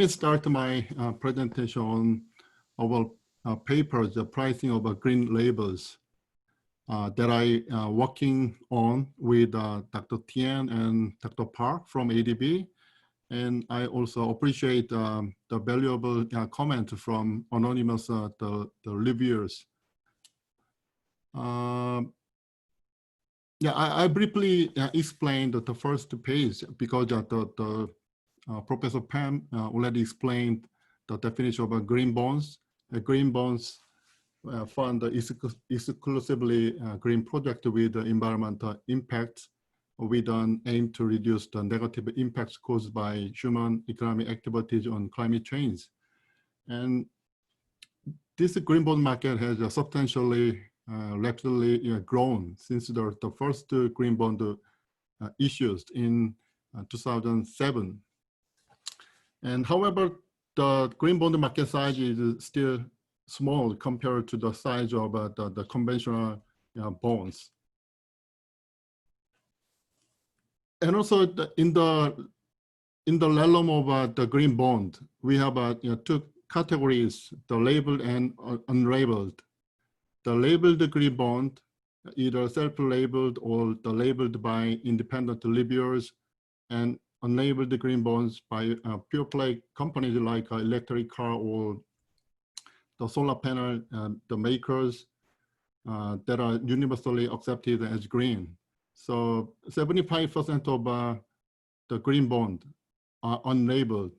Let me start my presentation on our papers, the pricing of green labels that I working on with Dr. Tian and Dr. Park from ADBI. And I also appreciate the valuable comment from anonymous the reviewers. Yeah, I briefly explained the first page because Professor Pam already explained the definition of green bonds. Green bonds fund exclusively green project with environmental impact with an aim to reduce the negative impacts caused by human economic activities on climate change. And this green bond market has substantially rapidly grown since the first green bond issued in 2007. And however, the green bond market size is still small compared to the size of the conventional bonds. And also in the realm of the green bond, we have two categories: the labeled and unlabeled. The labeled green bond, either self-labeled or the labeled by independent reviewers, and unlabeled green bonds by pure play companies like electric car or the solar panel, the makers that are universally accepted as green. So 75% of the green bond are unlabeled,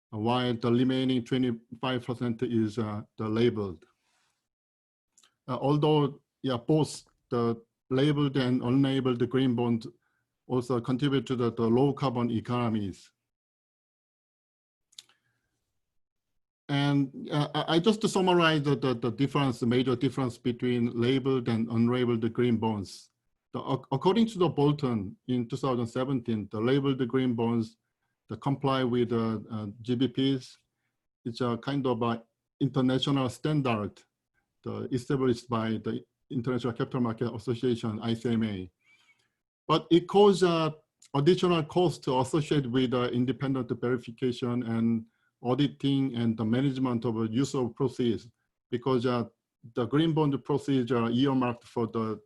while the remaining 25% is the labeled. Although both the labeled and unlabeled green bond also contribute to the low carbon economies. And I just to summarize the difference, the major difference between labeled and unlabeled green bonds. According to the Bolton in 2017, the labeled green bonds that comply with GBPs, it's a kind of a international standard established by the International Capital Market Association, ICMA. But it causes additional costs associated with independent verification and auditing and the management of use of proceeds, because the green bond proceeds are earmarked for the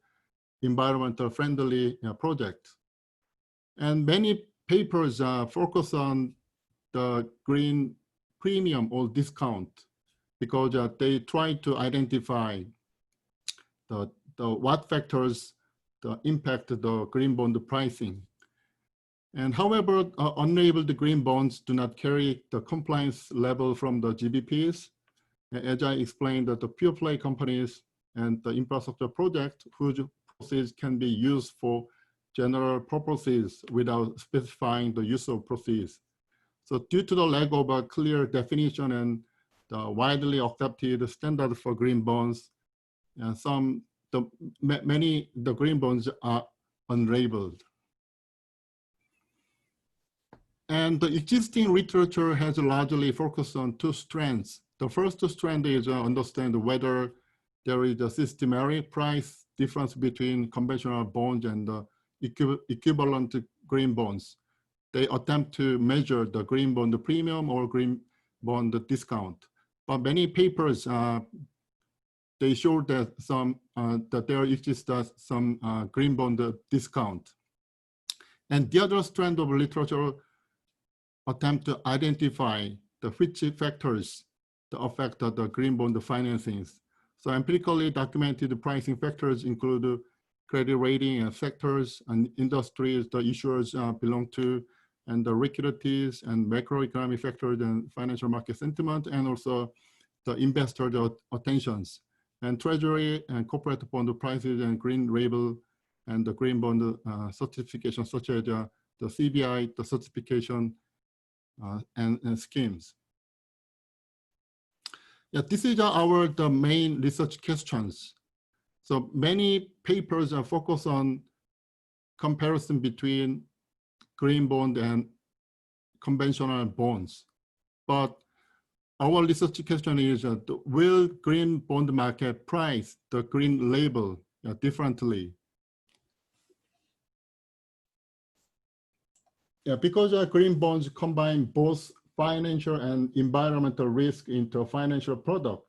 environmental friendly project. And many papers focus on the green premium or discount because they try to identify what factors impact the green bond pricing. And however, unlabeled green bonds do not carry the compliance level from the GBPs. As I explained, that the pure play companies and the infrastructure project whose proceeds can be used for general purposes without specifying the use of proceeds. So due to the lack of a clear definition and the widely accepted standard for green bonds, many green bonds are unlabeled. And the existing literature has largely focused on two strands. The first strand is understand whether there is a systematic price difference between conventional bonds and the equivalent green bonds. They attempt to measure the green bond premium or green bond discount. But many papers, they show that that there exists some green bond discount. And the other strand of literature attempt to identify which factors that affect the green bond financings. So empirically documented pricing factors include credit rating and sectors and industries the issuers belong to, and the liquidities and macroeconomic factors and financial market sentiment, and also the investor attentions. And treasury and corporate bond prices and green label and the green bond certification, such as the CBI, the certification and schemes. Yeah, this is the main research questions. So many papers are focused on comparison between green bond and conventional bonds. But our research question is, will green bond market price the green label differently? Yeah, because green bonds combine both financial and environmental risk into a financial product.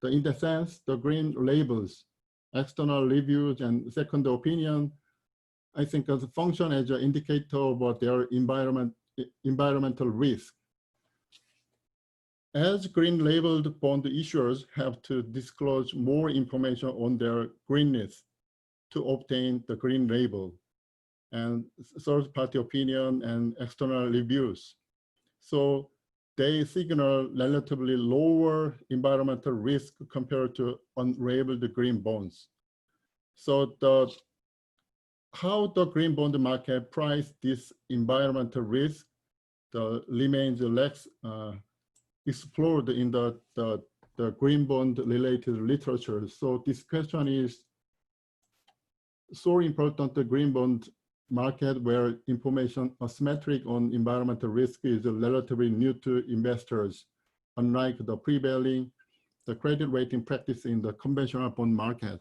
In the sense, the green labels, external reviews, and second opinion, I think as a function as an indicator of their environmental risk. As green labeled bond issuers have to disclose more information on their greenness to obtain the green label, and third-party opinion and external reviews. So they signal relatively lower environmental risk compared to unlabeled green bonds. So how the green bond market price this environmental risk remains less explored in the green bond related literature. So this question is so important, the green bond market where information asymmetric on environmental risk is relatively new to investors, unlike the prevailing credit rating practice in the conventional bond market.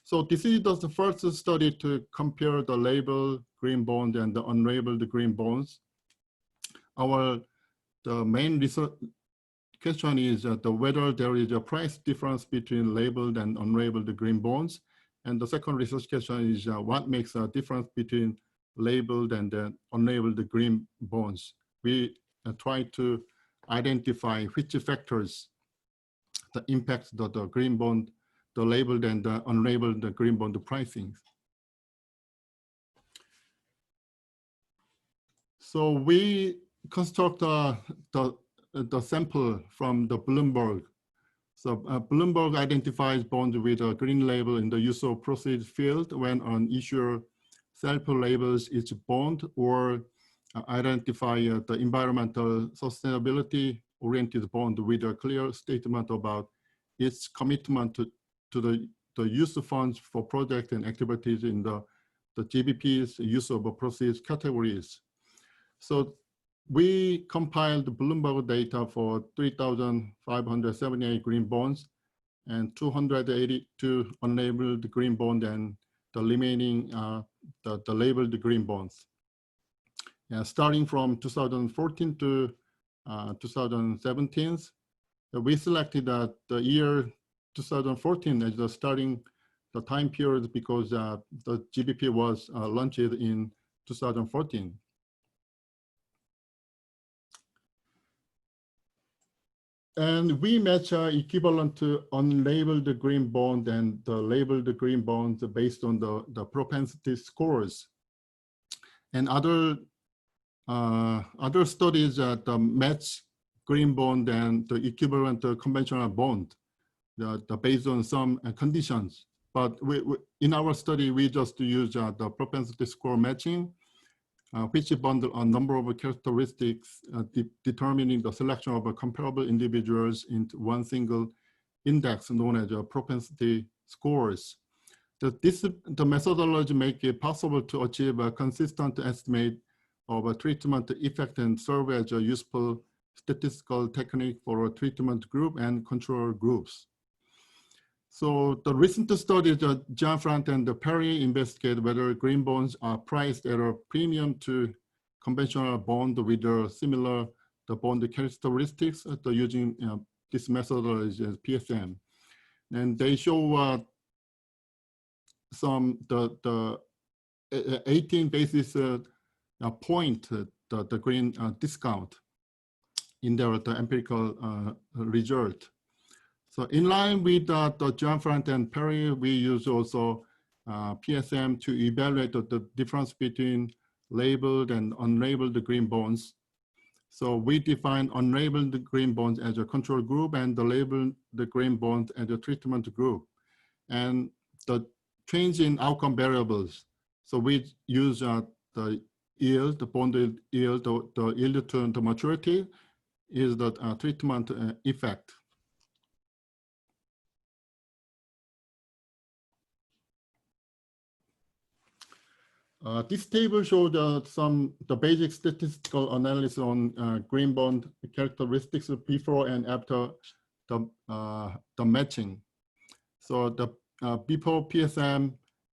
So this is the first study to compare the labeled green bond and the unlabeled green bonds. The main research question is whether there is a price difference between labeled and unlabeled green bonds. And the second research question is what makes a difference between labeled and unlabeled green bonds. We try to identify which factors that impact the green bond, the labeled and the unlabeled green bond pricing. So we construct the sample from the Bloomberg. So Bloomberg identifies bonds with a green label in the use of proceeds field when an issuer self-labels each bond or identify the environmental sustainability oriented bond with a clear statement about its commitment to the use of funds for projects and activities in the GBP's use of proceeds categories. So we compiled Bloomberg data for 3,578 green bonds and 282 unlabeled green bonds and the remaining the labeled green bonds. Starting from 2014 to 2017, we selected the year 2014 as the time period because the GBP was launched in 2014. And we match equivalent to unlabeled green bond and the labeled green bonds based on the propensity scores. And other studies that match green bond and the equivalent conventional bond based on some conditions. But in our study, we just use the propensity score matching, which bundle a number of characteristics determining the selection of comparable individuals into one single index known as propensity scores. The methodology makes it possible to achieve a consistent estimate of a treatment effect and serve as a useful statistical technique for a treatment group and control groups. So the recent studies that Gianfranco and Perry investigate whether green bonds are priced at a premium to conventional bond with similar bond characteristics using this methodology as PSM. And they show the 18 basis point the green discount in their empirical result. So in line with the Gianfranco and Perry, we use also PSM to evaluate the difference between labeled and unlabeled green bonds. So we define unlabeled green bonds as a control group and the labeled green bonds as a treatment group. And the change in outcome variables. So we use the yield, the bond yield, the yield to the maturity is the treatment effect. This table shows the basic statistical analysis on green bond characteristics before and after the matching. So the before PSM,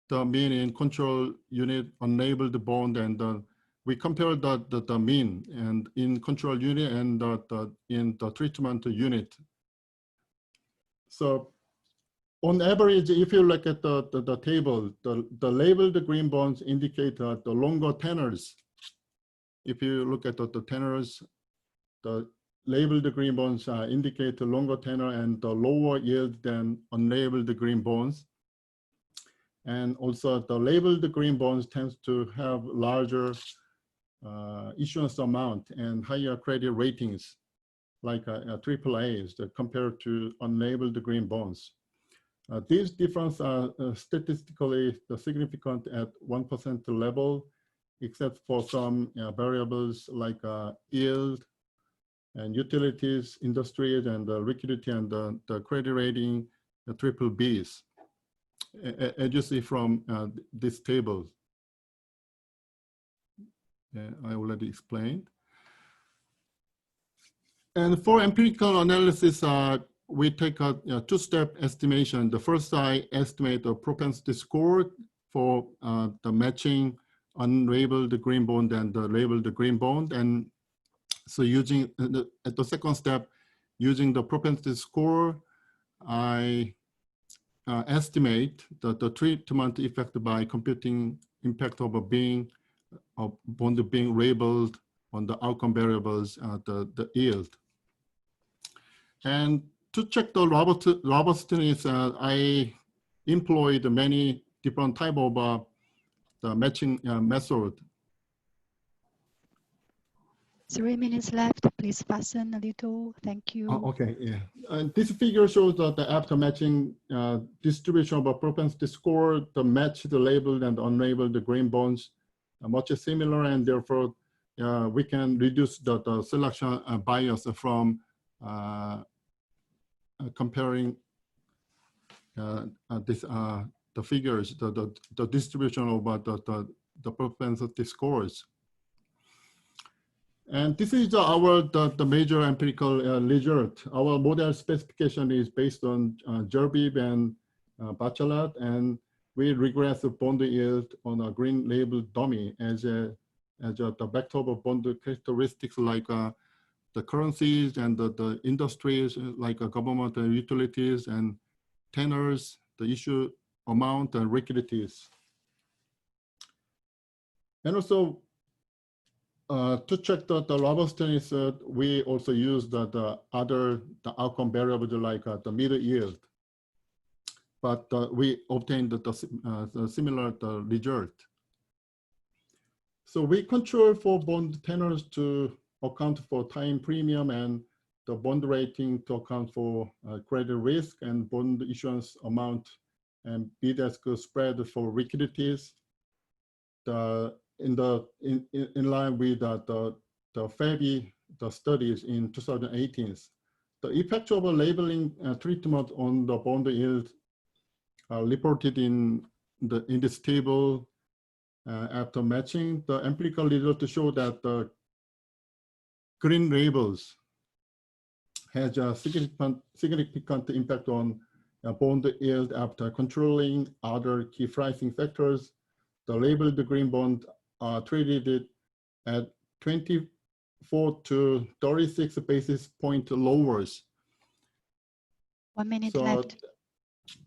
the mean in control unit unlabeled bond and the we compare the mean and in control unit and in the treatment unit. So on average, if you look at the table, the labeled green bonds indicate the longer tenors. If you look at the tenors, the labeled green bonds indicate the longer tenor and the lower yield than unlabeled green bonds. And also the labeled green bonds tends to have larger issuance amount and higher credit ratings, like AAAs compared to unlabeled green bonds. These differences are statistically significant at 1% level, except for some variables like yield and utilities, industries, and the liquidity and the credit rating, the triple Bs, as you see from this table. I already explained. And for empirical analysis, we take a two-step estimation. The first, I estimate the propensity score for the matching unlabeled green bond and the labeled green bond. And so using, at the second step, using the propensity score, I estimate the treatment effect by computing impact of bond being labeled on the outcome variables, the yield. And to check the robustness, I employed many different type of the matching method. 3 minutes left. Please fasten a little. Thank you. Okay, yeah. And this figure shows that the after matching distribution of a propensity score, the match the labeled and unlabeled green bonds are much similar, and therefore we can reduce the selection bias from comparing the figures, the distribution of the propensity scores. And this is the major empirical result. Our model specification is based on Gerbib and Bachelat, and we regress the bond yield on a green label dummy as the vector of bond characteristics like the currencies and the industries like government and utilities and tenors, the issue amount and liquidities. And also, to check the robustness, we also use the outcome variables like the middle yield. But we obtained the similar result. So we control for bond tenors to account for time premium and the bond rating to account for credit risk and bond issuance amount and bid-ask spread for liquidities. In line with the FEBI studies in 2018, the effect of a labeling treatment on the bond yield reported in this table after matching. The empirical results show that the green labels has a significant impact on bond yield after controlling other key pricing factors. The labeled green bond are traded at 24 to 36 basis point lowers. 1 minute left.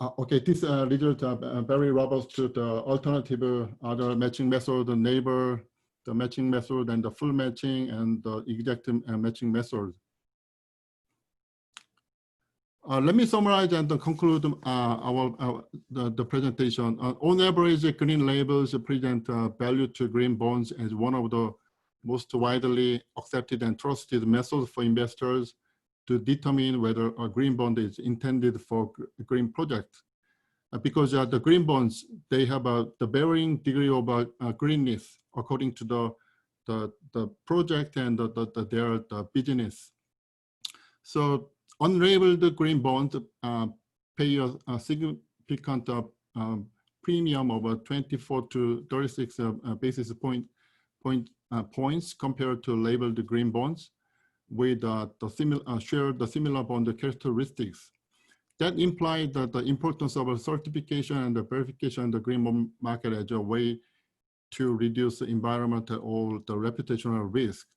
Okay, this result are very robust to the alternative other matching method, the neighbor, the matching method, and the full matching, and the exact matching method. Let me summarize and conclude the presentation. On average, green labels present value to green bonds as one of the most widely accepted and trusted methods for investors to determine whether a green bond is intended for a green project. Because the green bonds, they have the varying degree of greenness according to the project and their business. So unlabeled green bonds pay a significant premium of 24 to 36 basis points compared to labeled green bonds with share the similar bond characteristics. That implies that the importance of a certification and the verification of the green bond market as a way to reduce the environmental or the reputational risk.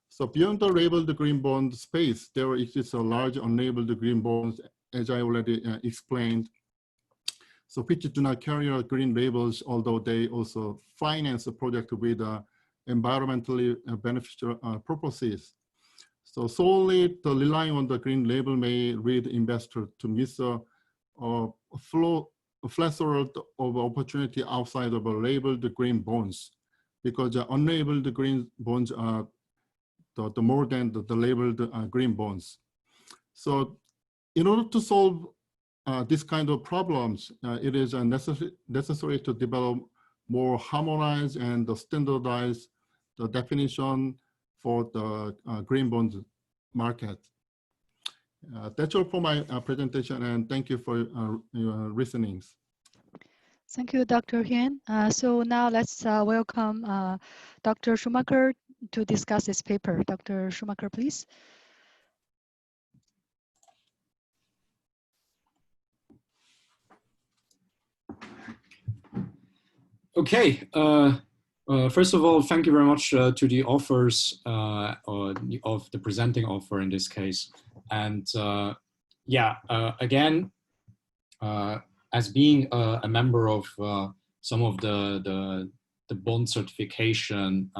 So beyond the labeled green bond space, there exists a large unlabeled green bonds, as I already explained. So which do not carry green labels, although they also finance the project with environmentally beneficial purposes. So solely relying on the green label may lead investors to miss a plethora of opportunity outside of labeled green bonds, because the unlabeled green bonds are the more than the labeled green bonds. So in order to solve this kind of problems, it is necessary to develop more harmonized and standardized the definition for the green bond market. That's all for my presentation, and thank you for your listenings. Thank you, Dr. Hian. So now let's welcome Dr. Schumacher to discuss this paper. Dr. Schumacher, please. Okay. First of all, thank you very much to the authors of the presenting author in this case. And yeah, again, as being a member of some of the bond certification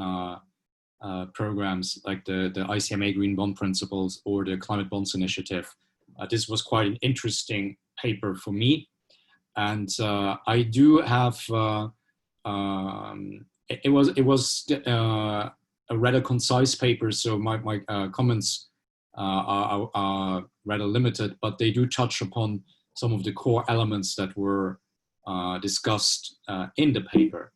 programs like the ICMA Green Bond Principles or the Climate Bonds Initiative, this was quite an interesting paper for me. And I do have, it was a rather concise paper, so my comments are rather limited, but they do touch upon some of the core elements that were discussed in the paper.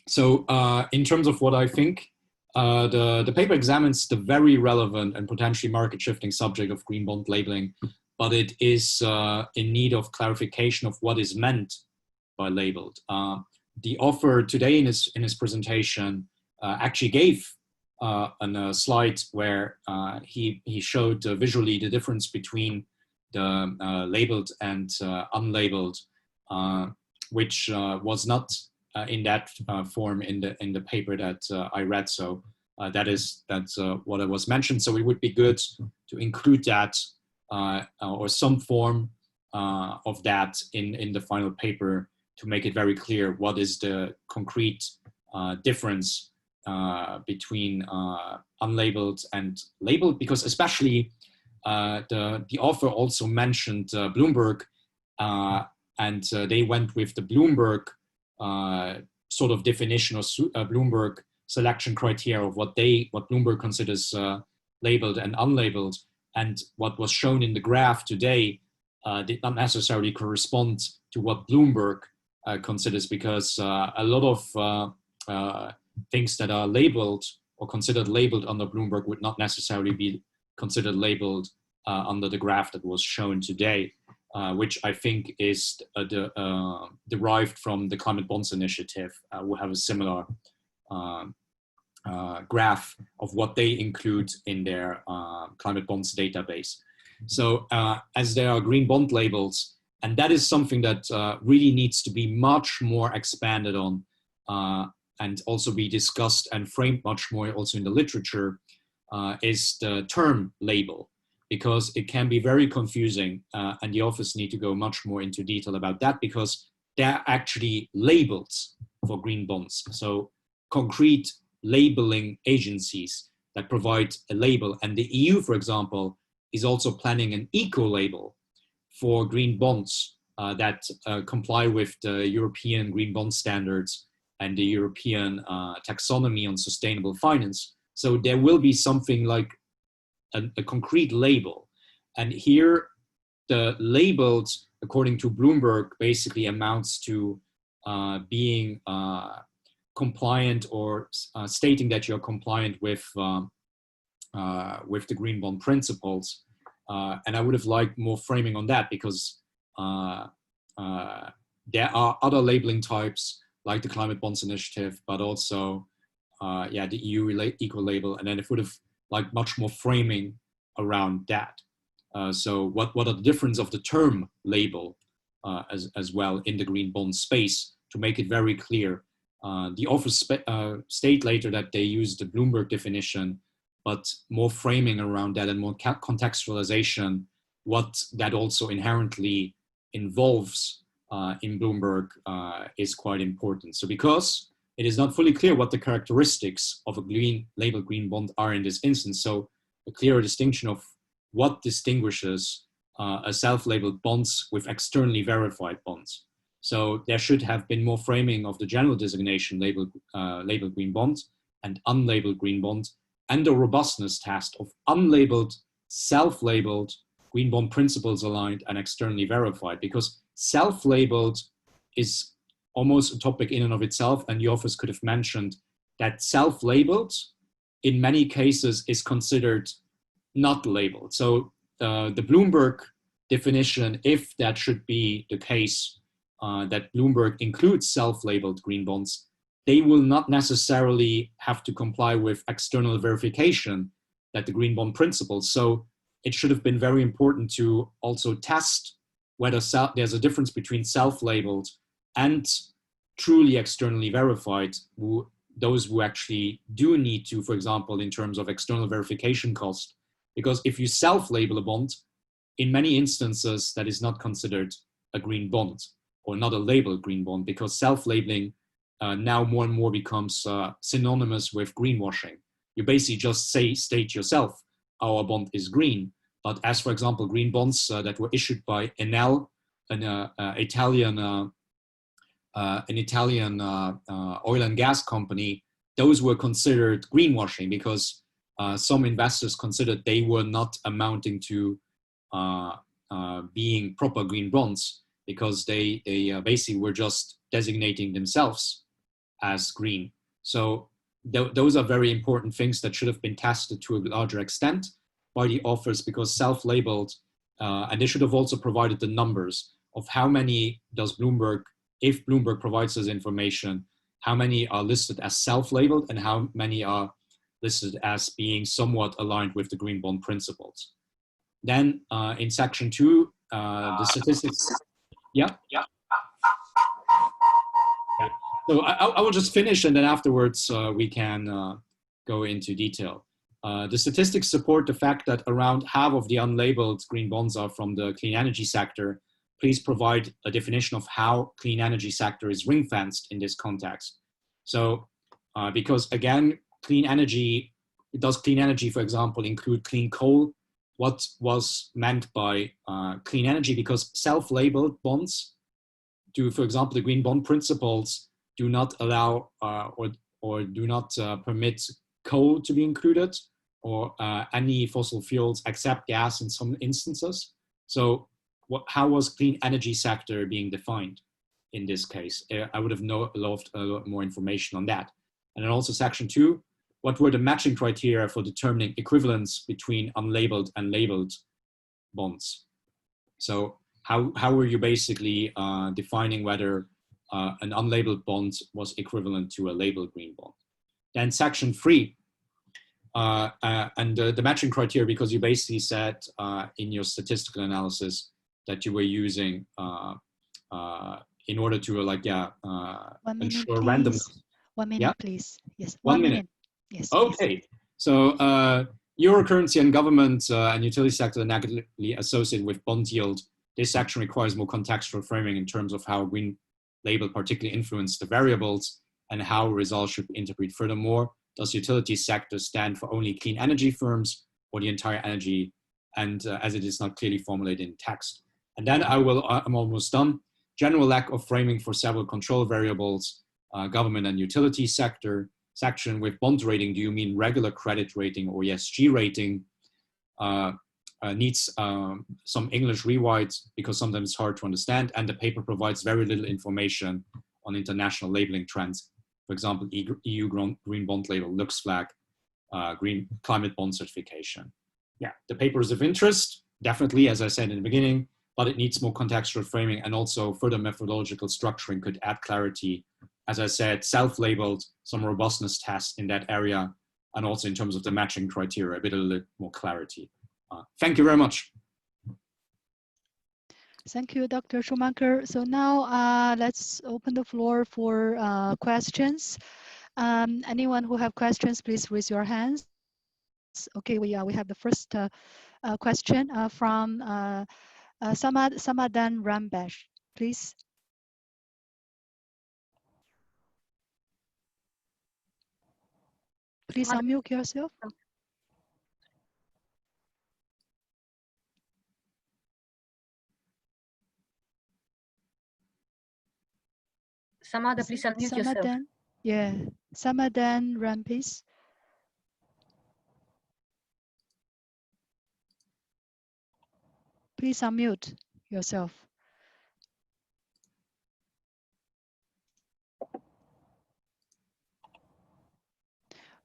So in terms of what I think, the paper examines the very relevant and potentially market shifting subject of green bond labeling, but it is in need of clarification of what is meant by labeled. The author today in his presentation actually gave a slide where he showed visually the difference between the labeled and unlabeled, which was not in that form in the paper that I read. So that's what I was mentioned. So it would be good to include that or some form of that in the final paper to make it very clear what is the concrete difference between unlabeled and labeled, because especially the author also mentioned Bloomberg, and they went with the Bloomberg sort of definition or Bloomberg selection criteria of what Bloomberg considers labeled and unlabeled, and what was shown in the graph today did not necessarily correspond to what Bloomberg considers, because a lot of things that are labeled or considered labeled under Bloomberg would not necessarily be considered labeled under the graph that was shown today, which I think is derived from the Climate Bonds Initiative, who have a similar graph of what they include in their climate bonds database. So as there are green bond labels, and that is something that really needs to be much more expanded on and also be discussed and framed much more also in the literature, is the term label, because it can be very confusing and the authors need to go much more into detail about that, because they're actually labels for green bonds. So concrete labeling agencies that provide a label, and the EU, for example, is also planning an eco-label for green bonds that comply with the European green bond standards and the European taxonomy on sustainable finance. So there will be something like a concrete label. And here the labeled, according to Bloomberg, basically amounts to being compliant or stating that you're compliant with the green bond principles. And I would have liked more framing on that, because there are other labeling types like the Climate Bonds Initiative, but also the EU eco-label, and then it would have liked much more framing around that. So what are the difference of the term label as well in the green bond space to make it very clear. The authors state later that they use the Bloomberg definition, but more framing around that and more contextualization, what that also inherently involves in Bloomberg is quite important. So because it is not fully clear what the characteristics of a labeled green bond are in this instance, so a clearer distinction of what distinguishes a self-labeled bonds with externally verified bonds. So there should have been more framing of the general designation labeled green bond and unlabeled green bond, and a robustness test of unlabeled, self-labeled green bond principles aligned and externally verified, because self-labeled is almost a topic in and of itself, and the authors could have mentioned that self-labeled in many cases is considered not labeled. So the Bloomberg definition, if that should be the case, that Bloomberg includes self-labeled green bonds, they will not necessarily have to comply with external verification that the green bond principles. So it should have been very important to also test whether there's a difference between self-labeled and truly externally verified, those who actually do need to, for example, in terms of external verification cost. Because if you self-label a bond, in many instances, that is not considered a green bond or not a labeled green bond, because self-labeling now more and more becomes synonymous with greenwashing. You basically just state yourself, our bond is green. But as, for example, green bonds that were issued by Enel, an Italian oil and gas company, those were considered greenwashing because some investors considered they were not amounting to being proper green bonds, because they basically were just designating themselves as green. So those are very important things that should have been tested to a larger extent by the authors, because self-labeled, and they should have also provided the numbers of how many does Bloomberg, if Bloomberg provides this information, how many are listed as self-labeled and how many are listed as being somewhat aligned with the green bond principles. Then in section 2, the statistics. Yeah. So I will just finish, and then afterwards we can go into detail. The statistics support the fact that around half of the unlabeled green bonds are from the clean energy sector. Please provide a definition of how clean energy sector is ring-fenced in this context. So because again, clean energy, does clean energy, for example, include clean coal? What was meant by clean energy? Because self-labeled bonds do, for example, the green bond principles do not allow or do not permit coal to be included, or any fossil fuels except gas in some instances. So how was clean energy sector being defined in this case? I would have loved a lot more information on that. And then also section 2, what were the matching criteria for determining equivalence between unlabeled and labeled bonds? So how were you basically defining whether an unlabeled bond was equivalent to a labeled green bond? Then section 3, and the matching criteria, because you basically said in your statistical analysis that you were using in order to ensure randomness. 1 minute, yeah? Please. Yes, 1 minute. Yes. Okay. Please. So euro currency and government and utility sector are negatively associated with bond yield. This section requires more contextual framing in terms of how green label particularly influence the variables and how results should be interpreted. Furthermore, does utility sector stand for only clean energy firms or the entire energy, and as it is not clearly formulated in text? And then I'm almost done. General lack of framing for several control variables, government and utility sector. Section with bond rating, do you mean regular credit rating or ESG rating? Needs some English rewrites because sometimes it's hard to understand, and the paper provides very little information on international labeling trends. For example, EU green bond label, Lux flag, green climate bond certification. Yeah, the paper is of interest, definitely, as I said in the beginning, but it needs more contextual framing, and also further methodological structuring could add clarity. As I said, self-labeled, some robustness tests in that area, and also in terms of the matching criteria, a little more clarity. Thank you very much. Thank you, Dr. Schumacher. So now let's open the floor for questions. Anyone who have questions, please raise your hands. Okay, we have the first question from Samadan Rambesh, please. Please unmute yourself. Samada, please unmute yourself. Yeah, Samadan Rambesh. Please unmute yourself.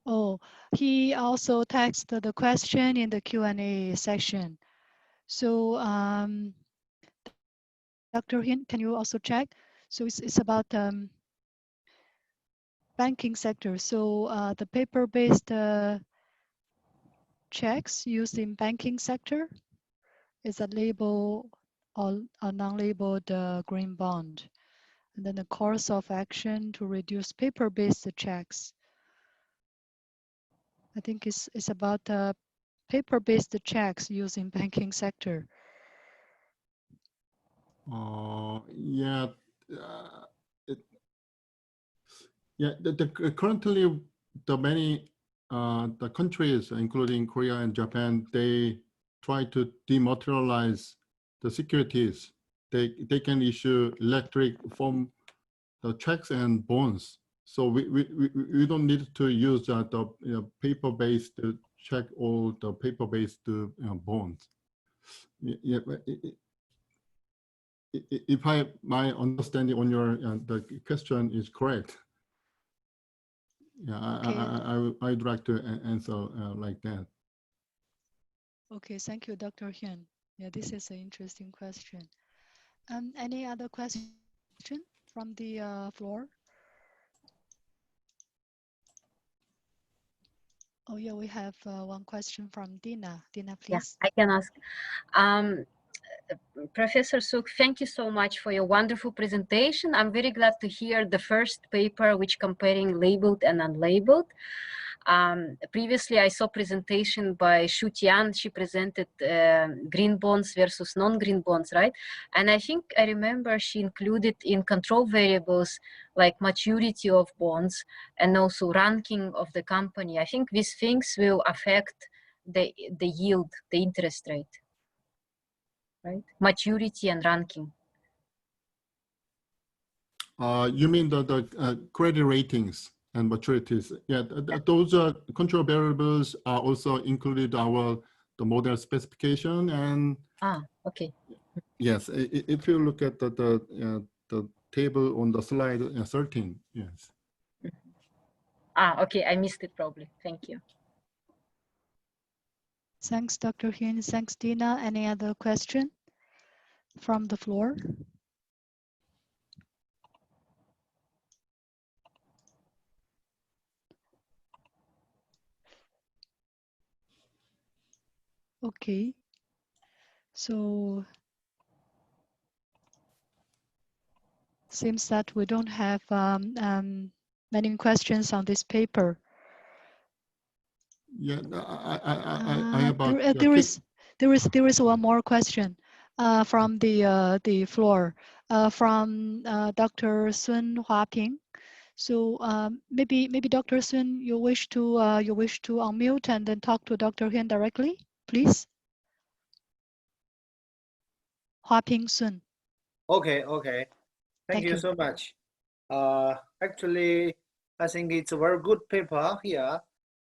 Oh, he also texted the question in the Q&A section. So, Dr. Hin, can you also check? So it's about banking sector. So the paper-based checks used in banking sector is a label or a non-labeled green bond. And then the course of action to reduce paper-based checks. I think it's about paper-based checks used in banking sector. Yeah, currently the many the countries, including Korea and Japan, they try to dematerialize the securities. They can issue electric form the checks and bonds. So we don't need to use the paper-based check or the paper-based bonds. Yeah, if my understanding on your the question is correct, yeah, okay. I'd like to answer like that. Okay, thank you, Dr. Hyun. Yeah, this is an interesting question. Any other question from the floor? Oh yeah, we have one question from Dina. Dina, please. Yeah, I can ask. Professor Suk, thank you so much for your wonderful presentation. I'm very glad to hear the first paper which comparing labeled and unlabeled. Previously, I saw presentation by Shu Tian. She presented green bonds versus non-green bonds, right? And I think I remember she included in control variables like maturity of bonds and also ranking of the company. I think these things will affect the yield, the interest rate, right? Maturity and ranking. You mean the credit ratings and maturities? Yeah, those control variables are also included the model specification and. Okay. Yes, if you look at the table on the slide 13, yes. Okay, I missed it probably. Thank you. Thanks, Dr. Hyun. Thanks, Dina. Any other question from the floor? Okay, so seems that we don't have many questions on this paper. Yeah, there is one more question from the floor from Dr. Sun Huaping. So maybe Dr. Sun, you wish to unmute and then talk to Dr. Hyun directly, please. Huaping Sun. Okay. Thank you so much. Actually, I think it's a very good paper here.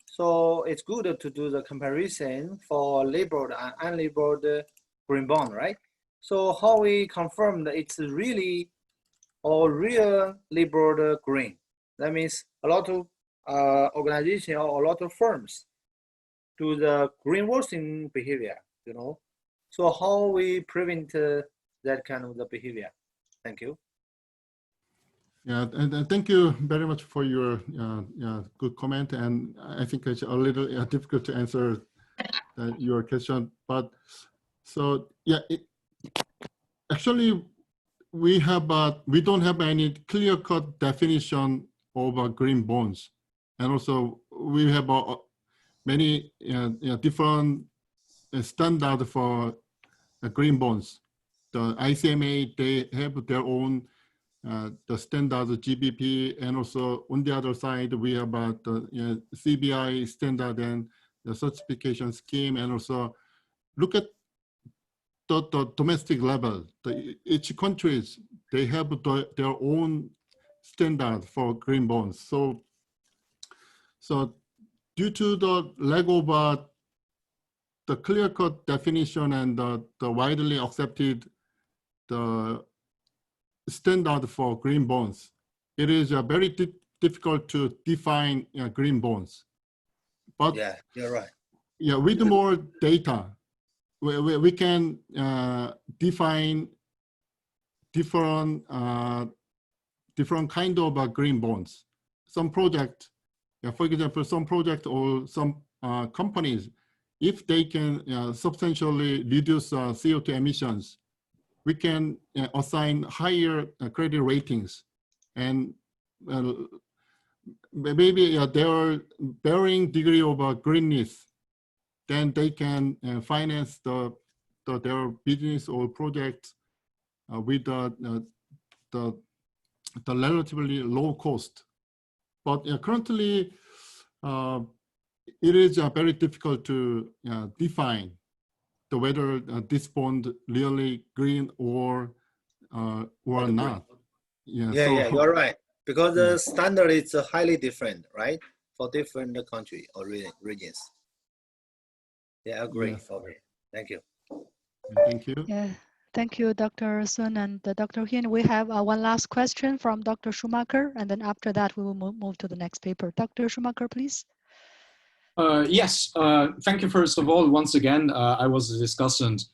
So it's good to do the comparison for labeled and unlabeled green bond, right? So how we confirm that it's really or real labeled green? That means a lot of organizations or a lot of firms do the greenwashing behavior, you know. So how we prevent that kind of the behavior? Thank you. Yeah, and thank you very much for your good comment. And I think it's a little difficult to answer your question, but so yeah, actually, we don't have any clear-cut definition of green bonds, and also we have many different standards for green bonds. The ICMA, they have their own the standards GBP, and also on the other side we have the CBI standard and the certification scheme, and also look at the domestic level. Each countries, they have their own standard for green bonds. So due to the lack of the clear-cut definition and the widely accepted the standard for green bonds, it is very difficult to define green bonds. But yeah, you're right. Yeah, with more data, we can define different kind of green bonds. Some project, for example, some project or some companies, if they can substantially reduce CO2 emissions, we can assign higher credit ratings, and maybe their varying degree of greenness, then they can finance their business or project with the relatively low cost. But currently, it is very difficult to define whether this bond really green or not. Yeah, so, yeah, you're right. Because the standard is highly different, right? For different country or regions. Yeah, I agree. Yes. Okay, thank you. Thank you. Yeah, thank you, Dr. Sun and Dr. Hin. We have one last question from Dr. Schumacher, and then after that, we will move to the next paper. Dr. Schumacher, please. Yes, thank you first of all. Once again, I was a discussant,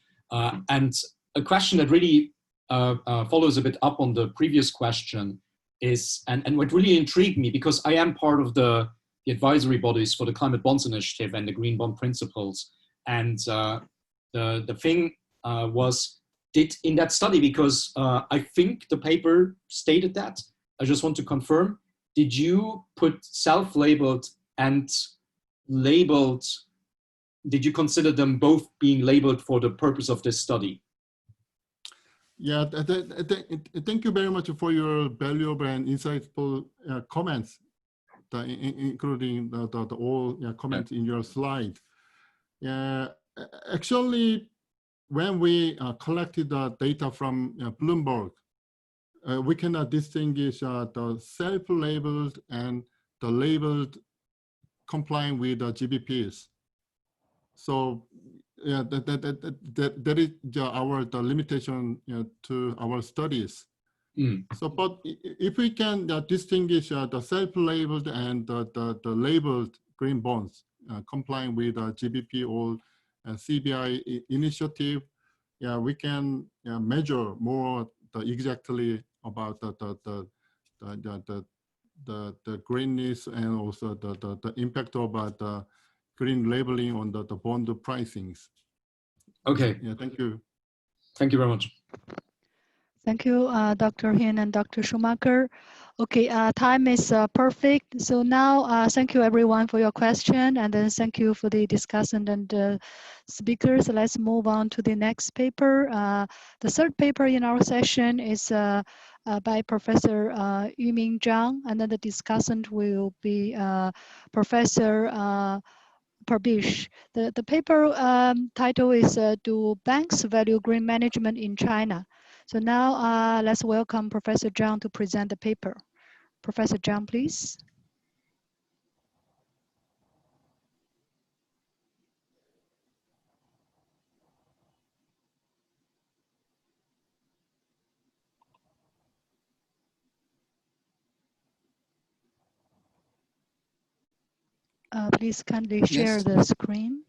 and a question that really follows a bit up on the previous question is, and what really intrigued me, because I am part of the advisory bodies for the Climate Bonds Initiative and the Green Bond Principles, and the thing was, did in that study, because I think the paper stated that, I just want to confirm, did you put self-labeled and labeled, did you consider them both being labeled for the purpose of this study? Yeah, thank you very much for your valuable and insightful comments, including the all comments in your slide. Yeah, actually, when we collected the data from Bloomberg, we cannot distinguish the self-labeled and the labeled complying with the GBPs. So yeah, that is the limitation to our studies. So, but if we can distinguish the self-labeled and the labeled green bonds complying with GBP or CBI initiative, yeah, we can measure more exactly about the greenness and also the impact of the green labeling on the bond pricings. Okay. Yeah, thank you. Thank you very much. Thank you, Dr. Hin and Dr. Schumacher. Okay, time is perfect. So now, thank you everyone for your question, and then thank you for the discussant and speakers. Let's move on to the next paper. The third paper in our session is by Professor Yuming Zhang, and then the discussant will be Professor Parbish. The paper title is Do Banks Value Green Management in China? So now let's welcome Professor Zhang to present the paper. Professor Zhang, please. Please kindly share the screen.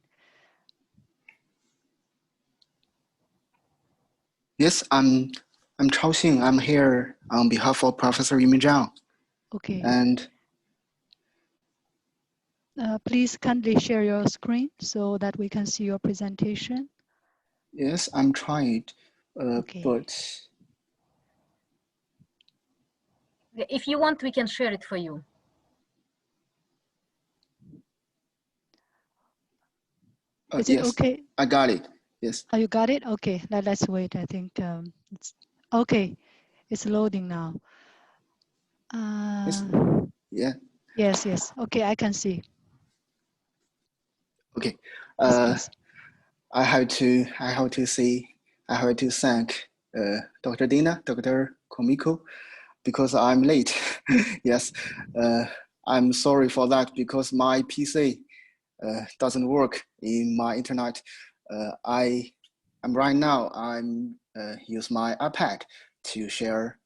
Yes, I'm Chao Xing. I'm here on behalf of Professor Yuming Zhang. Okay. And please kindly share your screen so that we can see your presentation. yes, I'm trying. Okay. But If you want, we can share it for you. Is it yes, okay? I got it. Yes. Oh, you got it? Okay, let's wait. I think it's okay. It's loading now. Yes. Yeah. Yes, yes. Okay, I can see. Okay. Yes, please. I have to thank Dr. Dina, Dr. Komiko, because I'm late. Yes. I'm sorry for that because my PC doesn't work in my internet. I'm right now, I'm use my iPad to share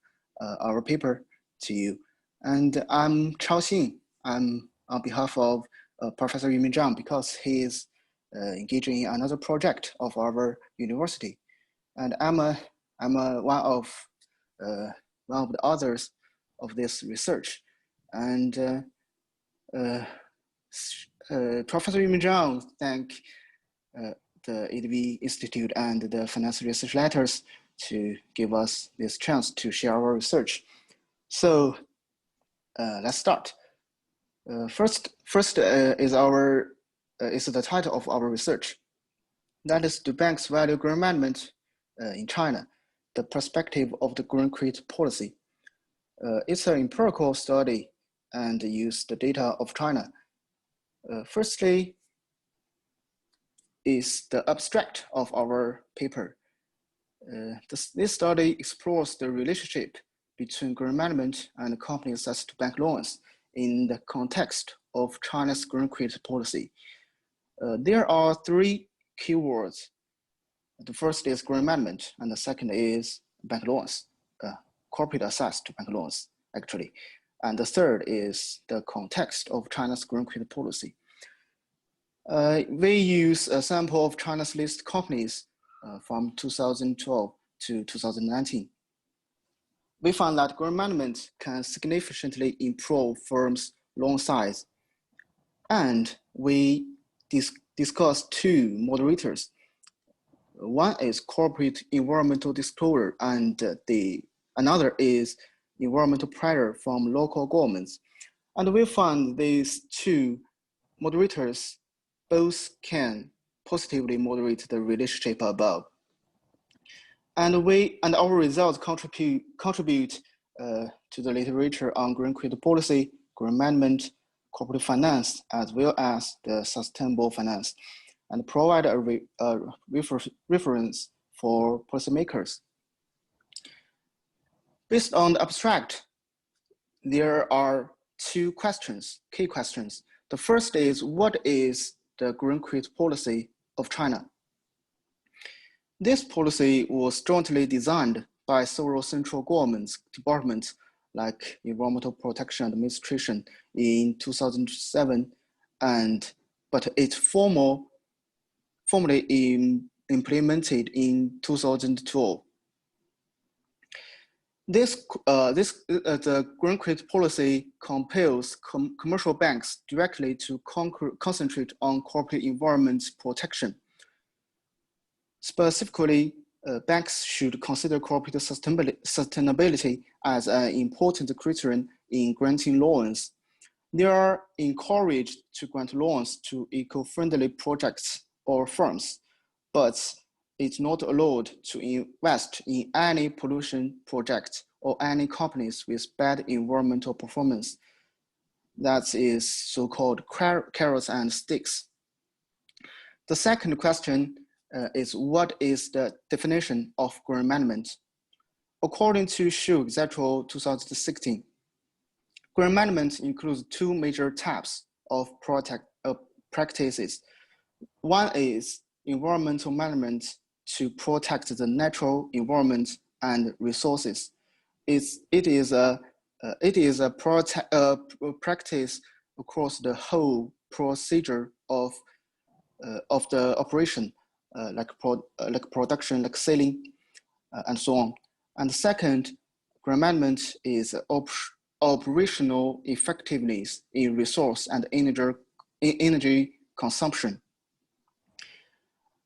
our paper to you. And I'm Chao Xin. I'm on behalf of Professor Yumin Zhang because he is engaging in another project of our university. And I'm one of the authors of this research. And Professor Yumin Zhang thank the ADBI Institute and the Finance Research Letters to give us this chance to share our research. So let's start. First is the title of our research. That is, do banks value green management in China? The perspective of the green credit policy. It's an empirical study and use the data of China. Firstly, is the abstract of our paper. This study explores the relationship between green management and companies access to bank loans in the context of China's green credit policy. There are three keywords. The first is green management, and the second is bank loans, corporate access to bank loans, actually. And the third is the context of China's green credit policy. We use a sample of China's listed companies from 2012 to 2019. We found that green management can significantly improve firms' loan size. And we discussed two moderators. One is corporate environmental disclosure, and another is environmental pressure from local governments. And we found these two moderators both can positively moderate the relationship above. And our results contribute to the literature on green credit policy, green management, corporate finance, as well as the sustainable finance, and provide a reference for policymakers. Based on the abstract, there are two key questions. The first is, what is the green credit policy of China? This policy was jointly designed by several central government departments like Environmental Protection Administration in 2007, but it formally implemented in 2012. The green credit policy compels commercial banks directly to concentrate on corporate environment protection. Specifically, banks should consider corporate sustainability as an important criterion in granting loans. They are encouraged to grant loans to eco-friendly projects or firms, but it's not allowed to invest in any pollution project or any companies with bad environmental performance. That is so-called carrots and sticks. The second question is, what is the definition of green management? According to Xu et al. 2016, green management includes two major types of practices. One is environmental management to protect the natural environment and resources. It is a practice across the whole procedure of the operation, like production, like selling, and so on. And the second, green management is operational effectiveness in resource and energy consumption.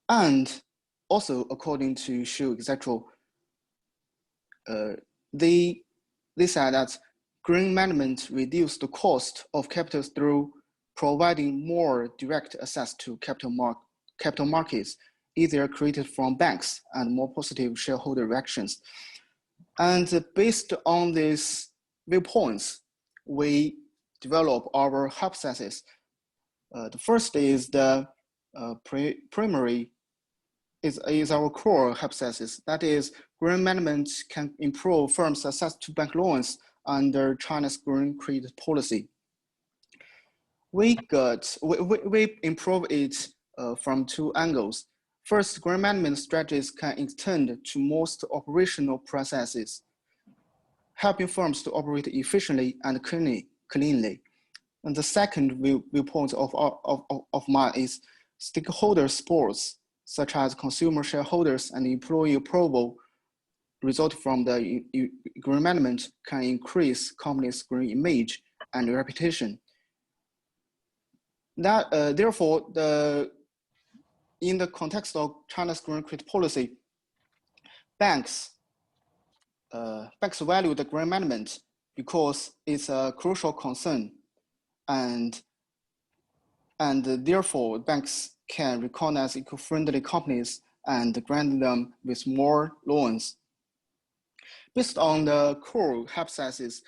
And also, according to Xu et al., they said that green management reduced the cost of capital through providing more direct access to capital markets, either created from banks and more positive shareholder reactions. And based on these viewpoints, we develop our hypothesis. The first is the primary is our core hypothesis. That is, green management can improve firms' access to bank loans under China's green credit policy. We improve it from two angles. First, green management strategies can extend to most operational processes, helping firms to operate efficiently and cleanly. And the second viewpoint of mine is stakeholder supports, such as consumer shareholders and employee approval, result from the green management can increase companies' green image and reputation. That therefore, in the context of China's green credit policy, banks value the green management because it's a crucial concern, and therefore banks can recognize eco-friendly companies and grant them with more loans. Based on the core hypothesis,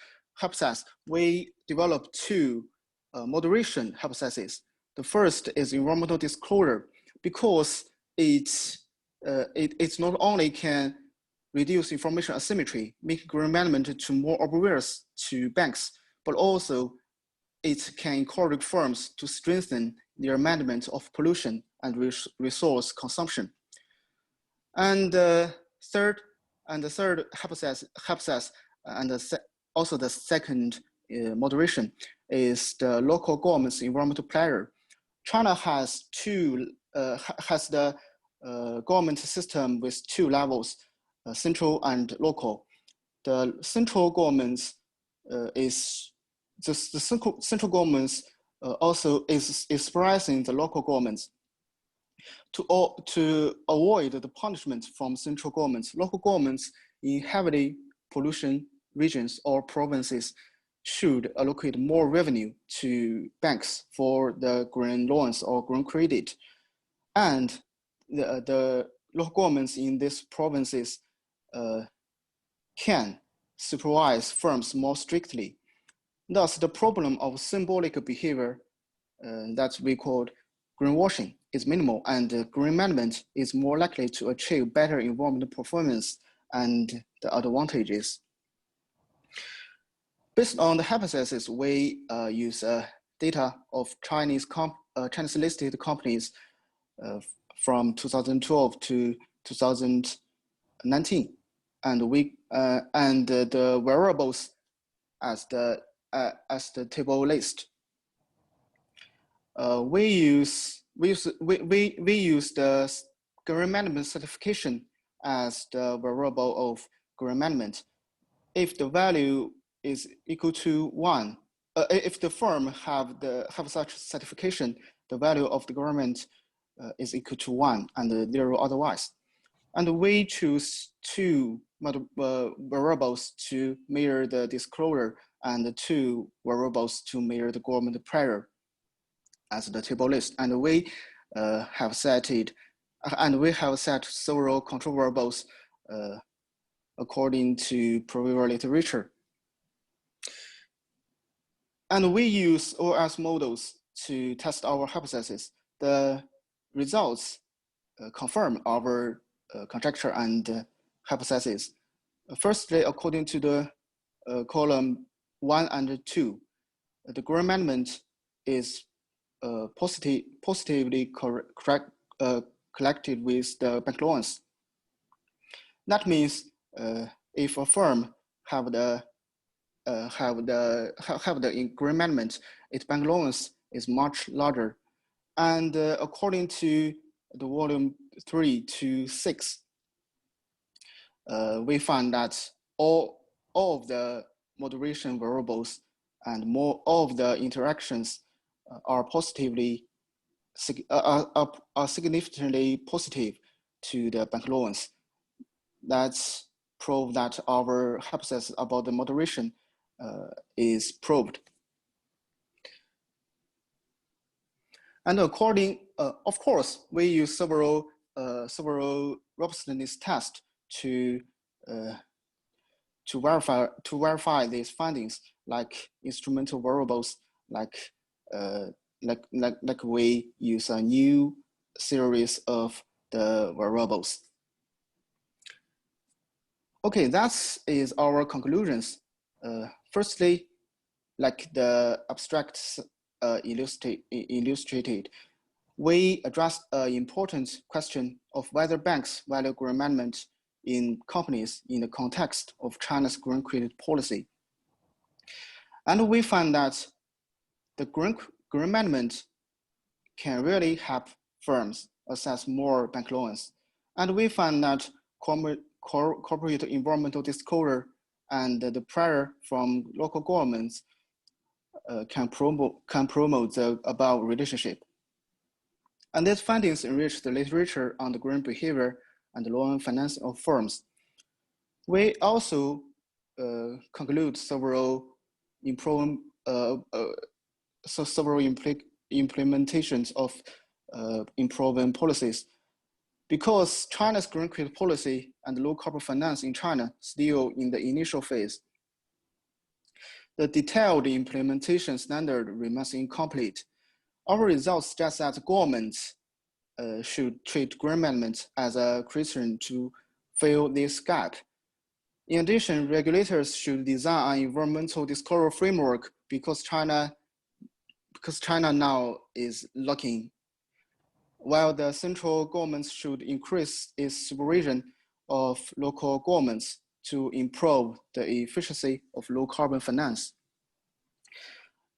we developed two moderation hypotheses. The first is environmental disclosure, because it's not only can reduce information asymmetry, make green management to more obvious to banks, but also it can encourage firms to strengthen their management of pollution and resource consumption. And the third hypothesis, and also the second moderation, is the local government's environmental player. China has the government system with two levels, central and local. The central government central government also is expressing the local governments to avoid the punishment from central governments. Local governments in heavily pollution regions or provinces should allocate more revenue to banks for the green loans or green credit. And the local governments in these provinces can supervise firms more strictly. Thus, the problem of symbolic behavior that we call greenwashing is minimal, and green management is more likely to achieve better environmental performance and the advantages. Based on the hypothesis, we use data of Chinese listed companies from 2012 to 2019, and the variables as the table list. We use the green management certification as the variable of green management. If the value is equal to 1, if the firm have such certification, the value of the government is equal to 1 and 0 otherwise. And we choose two variables to measure the disclosure and two variables to measure the government pressure as the table list. And we have set several control variables according to previous literature. And we use OS models to test our hypothesis. The results confirm our conjecture and hypothesis. Firstly, according to the column 1 and 2, the green management is positively collected with the bank loans. That means if a firm have the green management, its bank loans is much larger. And according to the volume 3 to 6, we find that all of the moderation variables and more of the interactions are significantly positive to the bank loans. That's prove that our hypothesis about the moderation is proved. And according, of course, we use several robustness tests to verify these findings, like instrumental variables, like we use a new series of the variables. Okay, that is our conclusions. Firstly, like the abstract illustrated, we addressed an important question of whether banks value green management in companies in the context of China's green credit policy. And we find that the green management can really help firms access more bank loans. And we find that corporate environmental disclosure and the pressure from local governments can promote the above relationship. And these findings enrich the literature on the green behavior and the loan financing of firms. We also conclude several implementations of improving policies. Because China's green credit policy and low carbon finance in China still in the initial phase, the detailed implementation standard remains incomplete. Our results suggest that governments should treat green management as a criterion to fill this gap. In addition, regulators should design an environmental disclosure framework because China now is lacking. While the central government should increase its supervision of local governments to improve the efficiency of low carbon finance.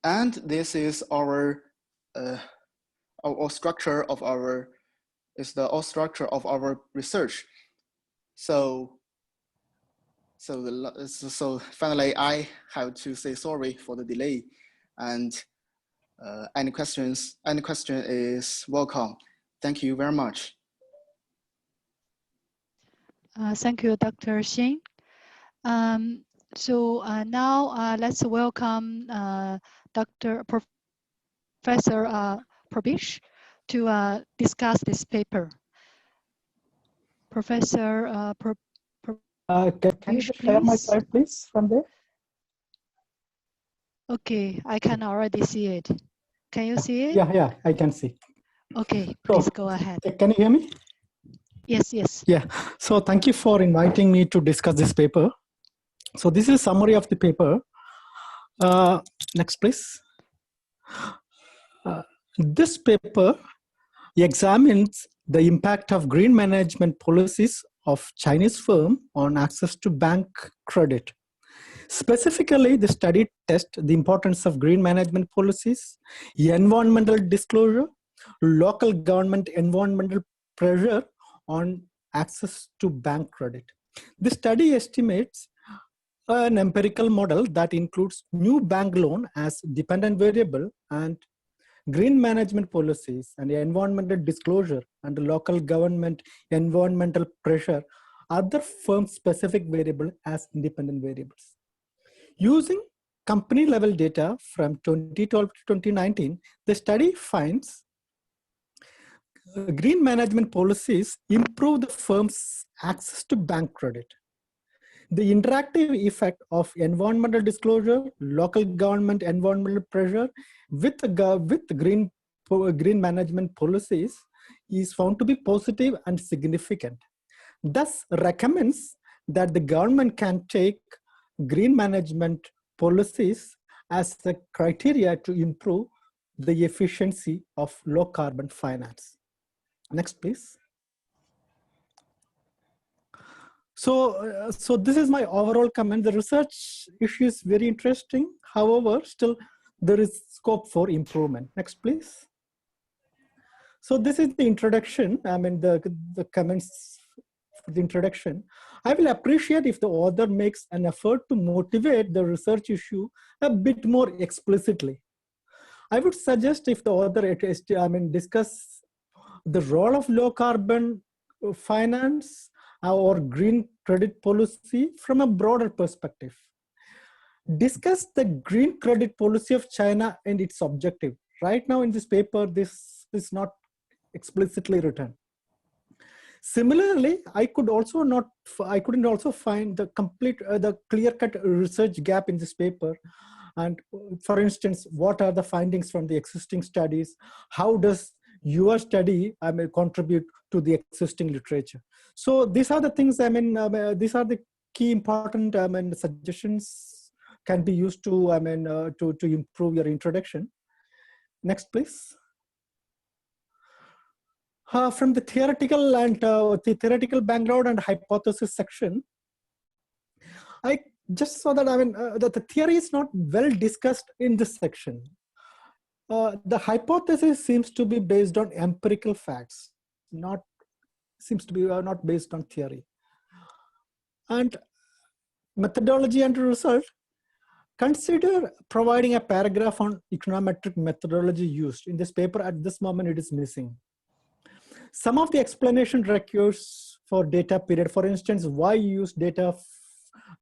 And this is our structure of our research. So finally, I have to say sorry for the delay, and any question is welcome. Thank you very much. Thank you, Dr. Xin. Now let's welcome Professor Probish to discuss this paper. Professor can you share my slide, please, from there? Okay, I can already see it. Can you see it? Yeah, I can see. Okay, please go ahead. Can you hear me? Yes. Yeah, so thank you for inviting me to discuss this paper. So this is a summary of the paper. Next, please. This paper examines the impact of green management policies of Chinese firm on access to bank credit. Specifically, the study tests the importance of green management policies, environmental disclosure, local government environmental pressure on access to bank credit. The study estimates an empirical model that includes new bank loan as dependent variable and green management policies and environmental disclosure and local government environmental pressure, other firm-specific variable as independent variables. Using company level data from 2012 to 2019, the study finds green management policies improve the firm's access to bank credit. The interactive effect of environmental disclosure, local government environmental pressure with green management policies is found to be positive and significant. Thus recommends that the government can take green management policies as the criteria to improve the efficiency of low carbon finance. Next, please. So this is my overall comment. The research issue is very interesting. However, still there is scope for improvement. Next, please. So this is the introduction. I mean, the comments for the introduction. I will appreciate if the author makes an effort to motivate the research issue a bit more explicitly. I would suggest if the author, discuss the role of low carbon finance or green credit policy from a broader perspective. Discuss the green credit policy of China and its objective. Right now in this paper, this is not explicitly written. Similarly, I couldn't also find the the clear-cut research gap in this paper. And for instance, what are the findings from the existing studies? How does your study contribute to the existing literature? So these are the things, these are the key important suggestions can be used to, to improve your introduction. Next, please. From the theoretical and the theoretical background and hypothesis section, I just saw that that the theory is not well discussed in this section. The hypothesis seems to be based on empirical facts, not based on theory. And methodology and result. Consider providing a paragraph on econometric methodology used. In this paper, at this moment, it is missing. Some of the explanation requires for data period. For instance, why use data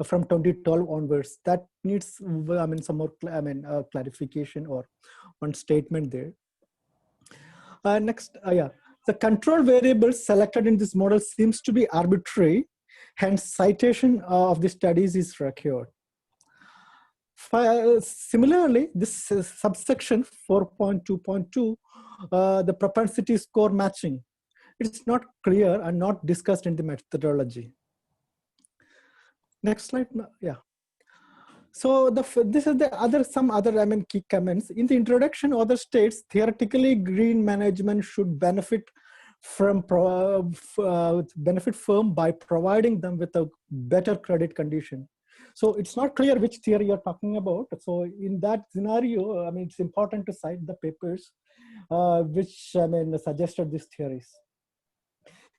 from 2012 onwards? That needs, some more, clarification or one statement there. Next, the control variables selected in this model seems to be arbitrary. Hence, citation of the studies is required. Similarly, this subsection 4.2.2, the propensity score matching, it's not clear and not discussed in the methodology. Next slide. Yeah. So this is some other key comments. In the introduction, author states theoretically green management should benefit firm by providing them with a better credit condition. So it's not clear which theory you're talking about. So in that scenario, it's important to cite the papers which suggested these theories.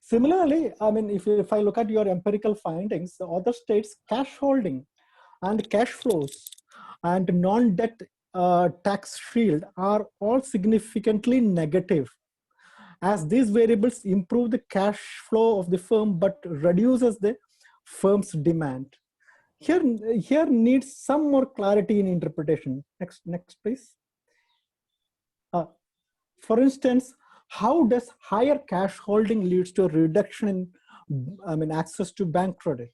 Similarly, if I look at your empirical findings, the author states cash holding and cash flows and non-debt tax shield are all significantly negative, as these variables improve the cash flow of the firm but reduces the firm's demand. Here needs some more clarity in interpretation. Next, please. For instance, how does higher cash holding leads to a reduction in access to bank credit?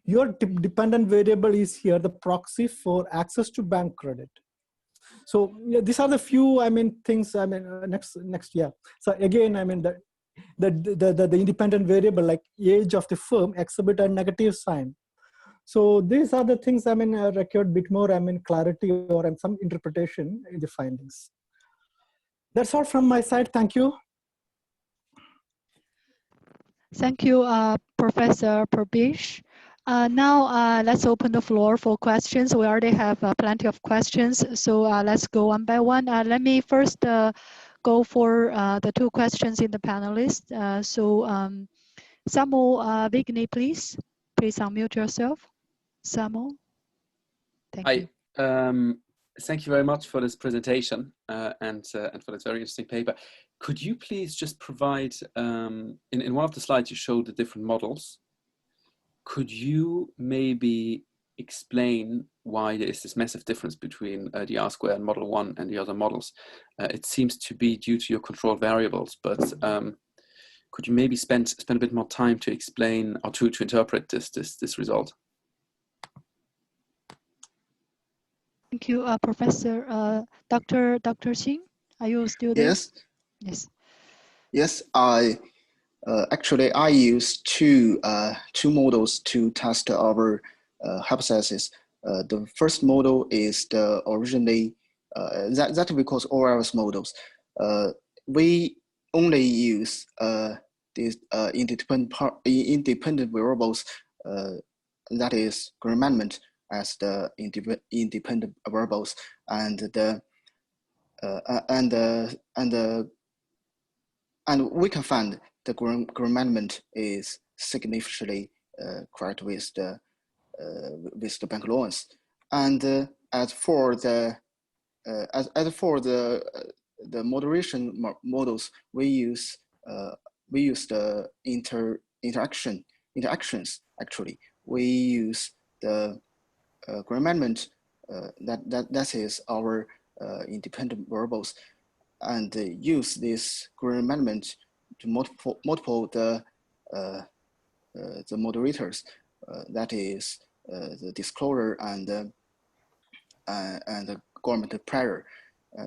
Your dependent variable is here the proxy for access to bank credit. So these are the few things. Next. Yeah. So again, the independent variable like age of the firm exhibit a negative sign. So these are the things required a bit more clarity or some interpretation in the findings. That's all from my side. Thank you. Thank you, Professor Perbish. Now let's open the floor for questions. We already have plenty of questions, so let's go one by one. Let me first go for the two questions in the panelists. Samuel Vigny, please unmute yourself. Samuel, thank you. Thank you very much for this presentation and for this very interesting paper. Could you please just provide, in one of the slides you showed the different models, could you maybe explain why there is this massive difference between the R-square and model 1 and the other models? It seems to be due to your control variables, but could you maybe spend a bit more time to explain or to interpret this result? Thank you, Professor. Dr. Xing, are you still there? Yes. Yes. Yes, actually I use two models to test our hypothesis. The first model is the originally that we call ORS models. We only use these independent variables, that is green management, as the independent variables, and we can find the green management is significantly correct with the bank loans. And as for the moderation models, we use the interaction interactions. Actually, we use the green management that is our independent variables, and use this green management to multiple the moderators, that is the disclosure and the government pressure,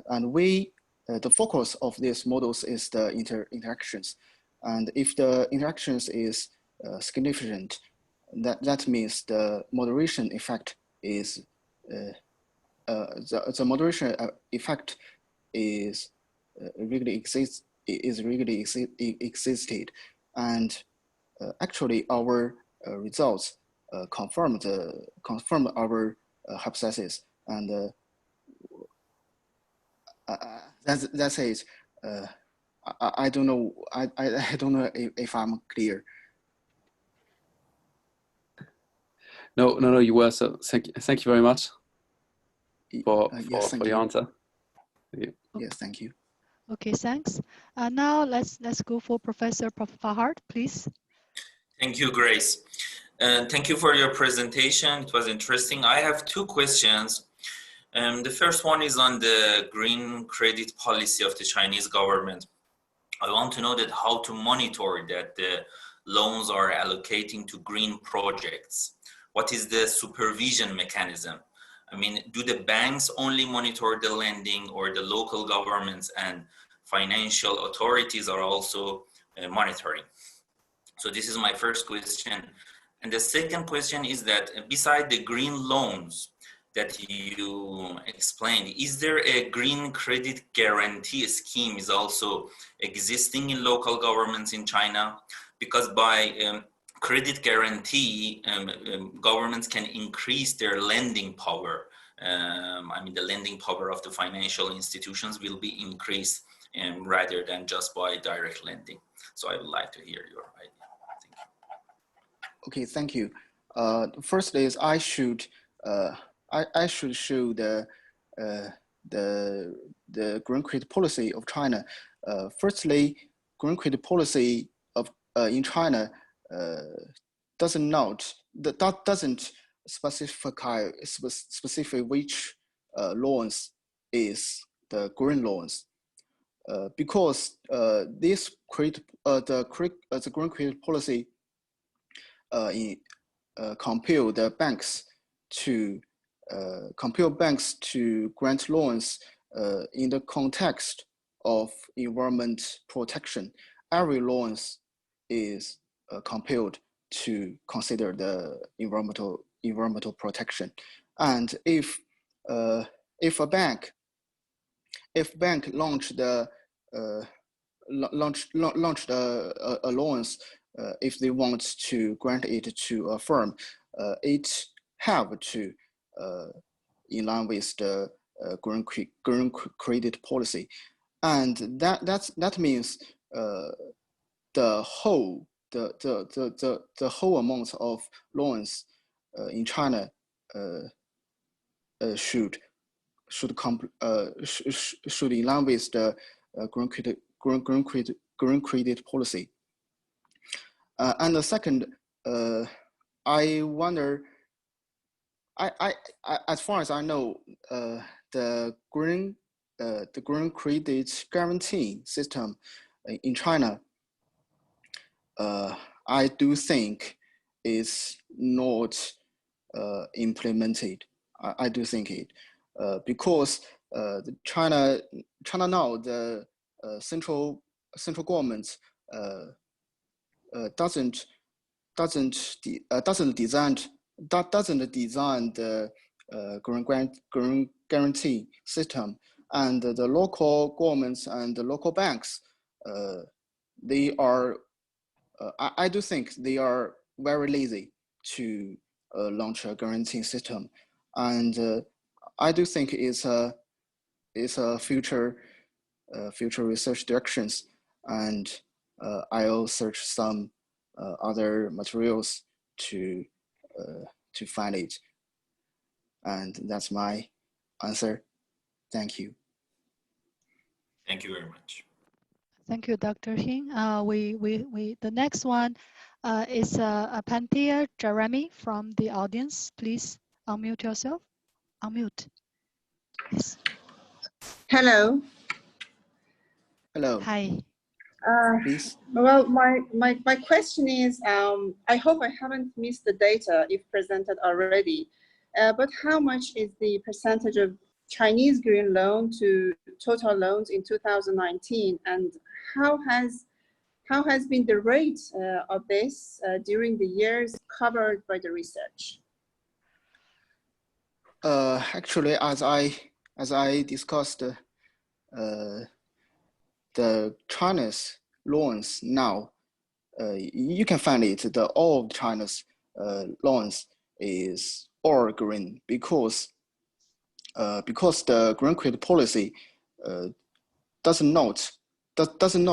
and we the focus of these models is the interactions, and if the interactions is significant, that means the moderation effect is the moderation effect is really existed, and actually our results confirm our hypothesis, and that's it. I don't know. I don't know if I'm clear. No, you were. So thank you very much for your answer. Thank you. Yes, thank you. Okay, thanks. Now let's go for Professor Fahad, please. Thank you, Grace. Thank you for your presentation. It was interesting. I have two questions. The first one is on the green credit policy of the Chinese government. I want to know that how to monitor that the loans are allocating to green projects. What is the supervision mechanism? I mean, do the banks only monitor the lending, or the local governments and financial authorities are also monitoring? So this is my first question. And the second question is that beside the green loans that you explained, is there a green credit guarantee scheme is also existing in local governments in China? Because by credit guarantee, governments can increase their lending power. I mean, the lending power of the financial institutions will be increased rather than just by direct lending. So I would like to hear your idea. Thank you. Okay, thank you. First is I should show the green credit policy of China. Firstly, green credit policy of in China doesn't specify which loans is the green loans, because this the green credit policy compel the banks to grant loans in the context of environment protection. Every loans is compelled to consider the environmental protection, and if a bank launched a loans, if they want to grant it to a firm, it have to in line with the green credit policy, and that means the whole amount of loans in China should in line with the green credit policy. And the second, I wonder, as far as I know, the green credit guarantee system in China, I do think is not implemented. I do think it because the China now, the central government doesn't design the green guarantee system, and the local governments and the local banks, they are I do think they are very lazy to launch a guarantee system, and I do think it's a future research directions, and I'll search some other materials to find it, and that's my answer. Thank you. Thank you very much. Thank you, Dr. Hing. The next one, Is Panthea Jeremy from the audience? Please unmute yourself. Unmute. Yes. Hello. Hello. Hi. Please. Well, my question is, I hope I haven't missed the data if presented already, but how much is the percentage of Chinese green loan to total loans in 2019, and how has been the rate of this during the years covered by the research? Actually, as I discussed, the China's loans now, you can find it. All of China's loans is all green because the green credit policy does not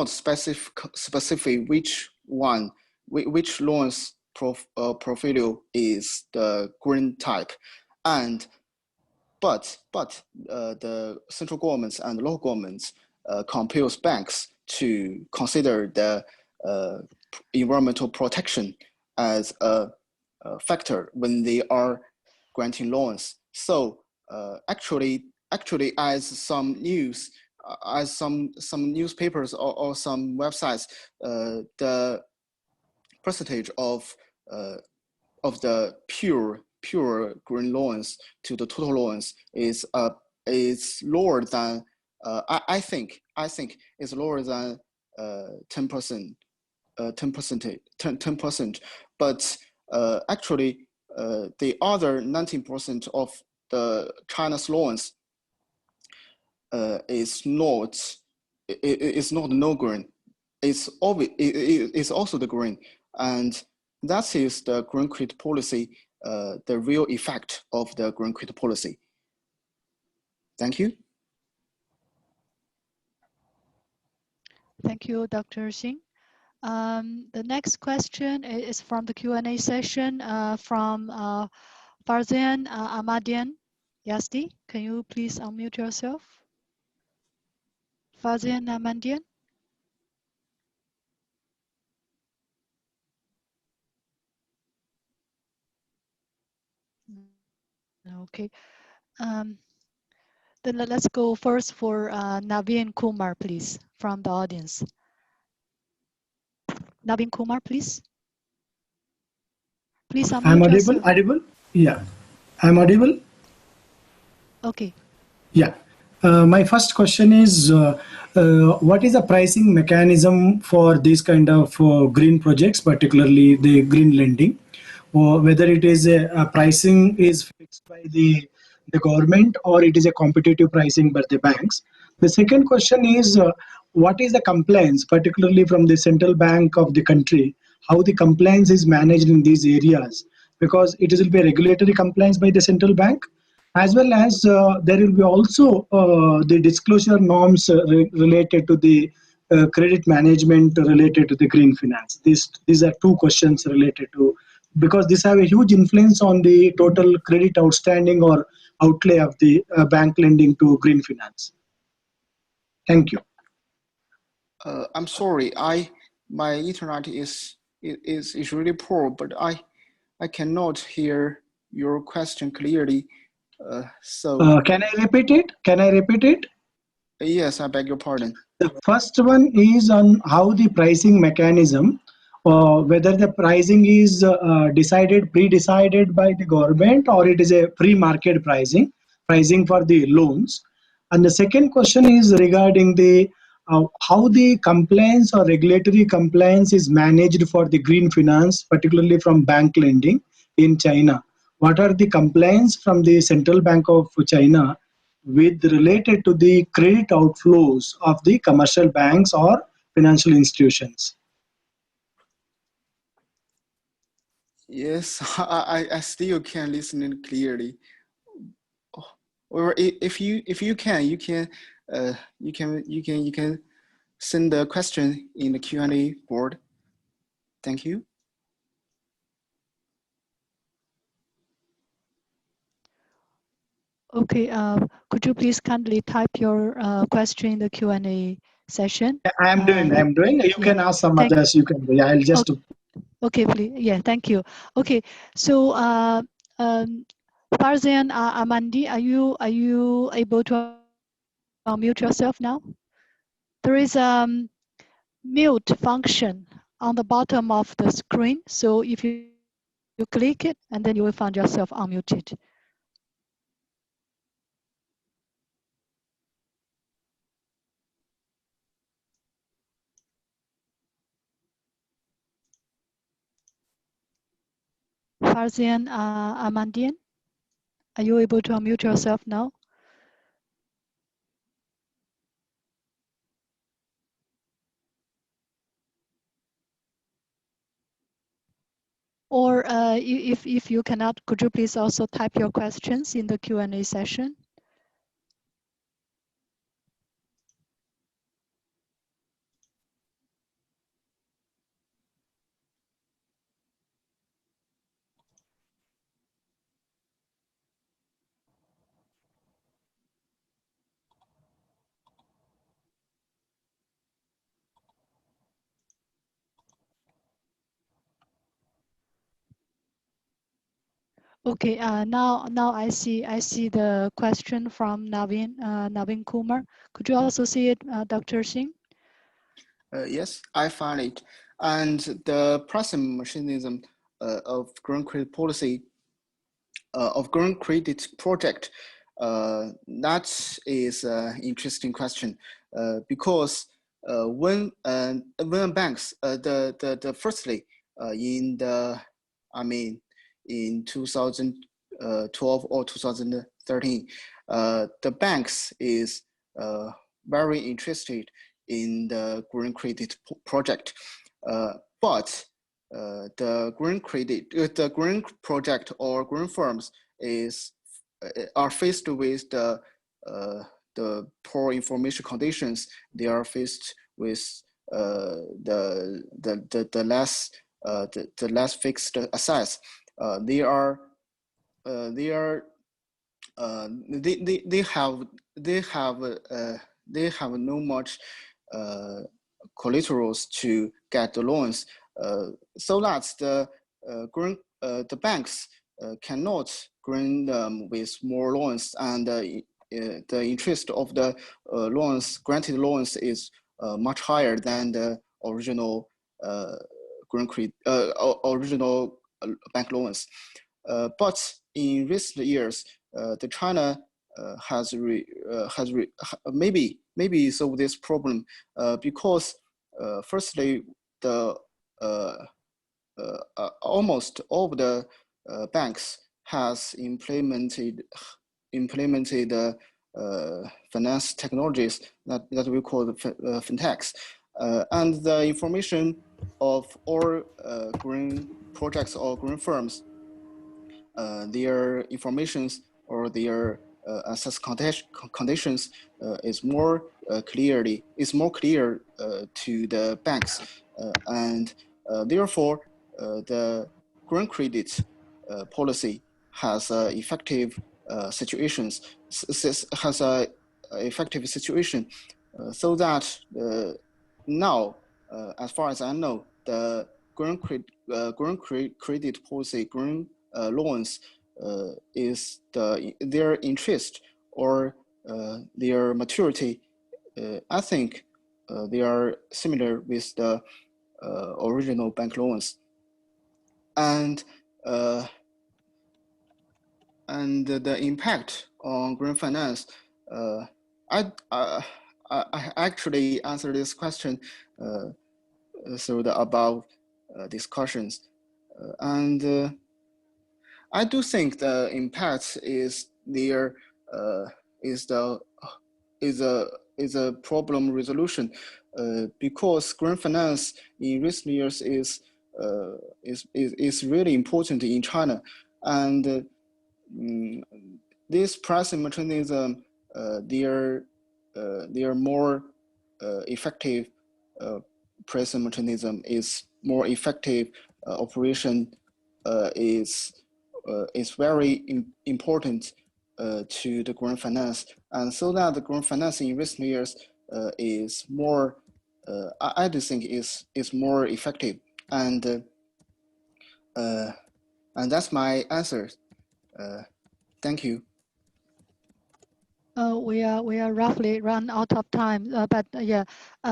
specify which loans portfolio is the green type, but the central governments and local governments compels banks to consider the environmental protection as a factor when they are granting loans. So actually, as some newspapers or some websites, the percentage of the pure green loans to the total loans is lower than I think it's lower than 10%, 10%. But actually, the other 19% of the China's loans is not no green. It's also the green, and that is the green credit policy, the real effect of the green credit policy. Thank you. Thank you, Dr. Xing. The next question is from the Q&A session from Farzan Ahmadian. Yasti, can you please unmute yourself? Farzan Ahmadian. Okay. Then let's go first for Naveen Kumar, please, from the audience. Naveen Kumar, please. Please unmute I'm audible. yourself. Audible? Yeah. I'm audible. Okay. Yeah. My first question is, what is the pricing mechanism for these kind of green projects, particularly the green lending, or whether it is a pricing is fixed by the government or it is a competitive pricing by the banks? The second question is, what is the compliance, particularly from the central bank of the country, how the compliance is managed in these areas? Because it will be a regulatory compliance by the central bank, as well as there will be also the disclosure norms related to the credit management related to the green finance. These are two questions related to, because these have a huge influence on the total credit outstanding or outlay of the bank lending to green finance. Thank you. I'm sorry, my internet is really poor, but I cannot hear your question clearly. So can I repeat it? Can I repeat it? Yes, I beg your pardon. The first one is on how the pricing mechanism, whether the pricing is pre-decided by the government or it is a pre-market pricing for the loans. And the second question is regarding the how the compliance or regulatory compliance is managed for the green finance, particularly from bank lending in China. What are the compliance from the Central Bank of China with related to the credit outflows of the commercial banks or financial institutions? Yes, I still can't listen in clearly. Or if you can send the question in the Q&A board. Thank you. Okay, could you please kindly type your question in the Q&A session? I'm doing. You can ask some others. You can. I'll just. Okay, please. Yeah, thank you. Okay, so Farzan Amandi, are you able to unmute yourself now? There is mute function on the bottom of the screen. So if you click it, and then you will find yourself unmuted. Farzian Amandian, are you able to unmute yourself now? Or if you cannot, could you please also type your questions in the Q&A session? Okay, now I see the question from Navin Kumar. Could you also see it, Dr. Singh? Yes, I found it. And the pricing mechanism of green credit policy, of green credit project, that is an interesting question because when banks, firstly, in the, I mean, in 2012 or 2013, the banks is very interested in the green credit project, but the green credit, the green project or green firms are faced with the poor information conditions. They are faced with the less fixed assets. They have no much collaterals to get the loans, so that the banks cannot grant them with more loans, and the interest of the granted loans is much higher than the original original bank loans. But in recent years, the China has maybe solved this problem because firstly, the almost all of the banks has implemented finance technologies that we call the fintechs, and the information of all green projects or green firms, their informations or their access conditions is more clear to the banks, and therefore the green credit policy has effective situation, so that now, as far as I know, the green credit policy, green loans is their interest or their maturity. I think they are similar with the original bank loans, and the impact on green finance. I actually answered this question through the above discussions, and I do think the impact is there is a problem resolution because green finance in recent years is really important in China, and this pricing mechanism, they are more effective. Pricing mechanism is more effective. Operation is very important to the green finance, and so that the green finance in recent years is more, I do think is more effective, and And that's my answer. Thank you. We are roughly run out of time, but yeah,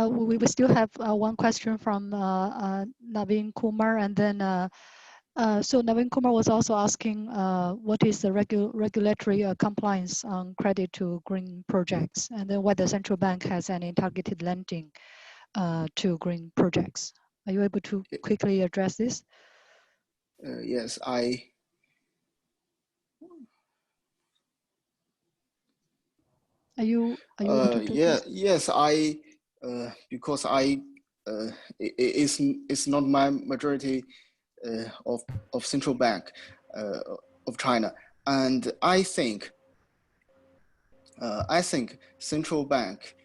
we still have one question from Naveen Kumar, and then so Naveen Kumar was also asking what is the regulatory compliance on credit to green projects, and then whether central bank has any targeted lending to green projects. Are you able to quickly address this? Yes, Are you able to take this? Yes, because it's not my majority of central bank of China, and I think central bank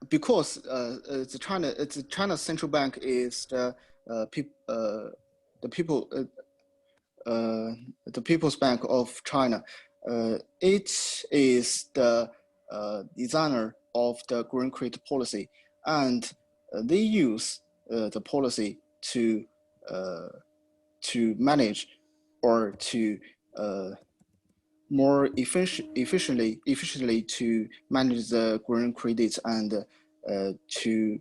because the China central bank is the People's Bank of China. It is the designer of the green credit policy, and they use the policy to manage or to more efficiently to manage the green credits and to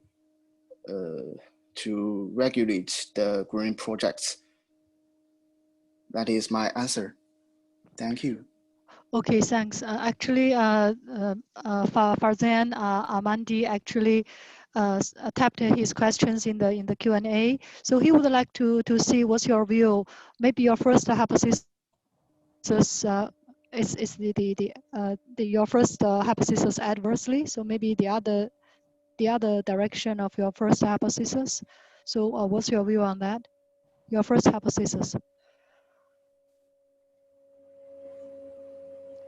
regulate the green projects. That is my answer. Thank you. Okay, thanks. Actually, Farzan Amandi actually tapped his questions in the Q&A. So he would like to see what's your view. Maybe your first hypothesis is your first hypothesis adversely. So maybe the other direction of your first hypothesis. So what's your view on that? Your first hypothesis.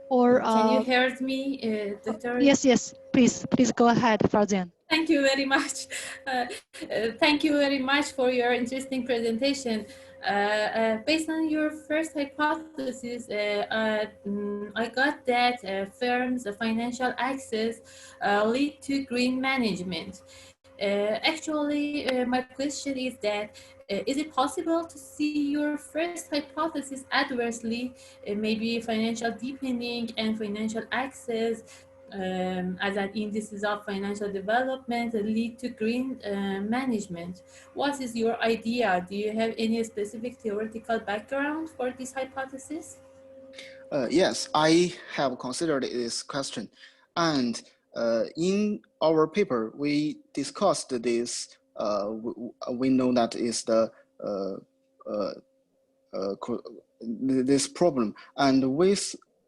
Or can you hear me, Dr.? Yes, please go ahead, Farzan. Thank you very much. Thank you very much for your interesting presentation. Based on your first hypothesis, I got that firms' financial access lead to green management. Actually, my question is that is it possible to see your first hypothesis adversely, maybe financial deepening and financial access as an indices of financial development lead to green management? What is your idea? Do you have any specific theoretical background for this hypothesis? Yes, I have considered this question, and in our paper we discussed this. We know that is the this problem, and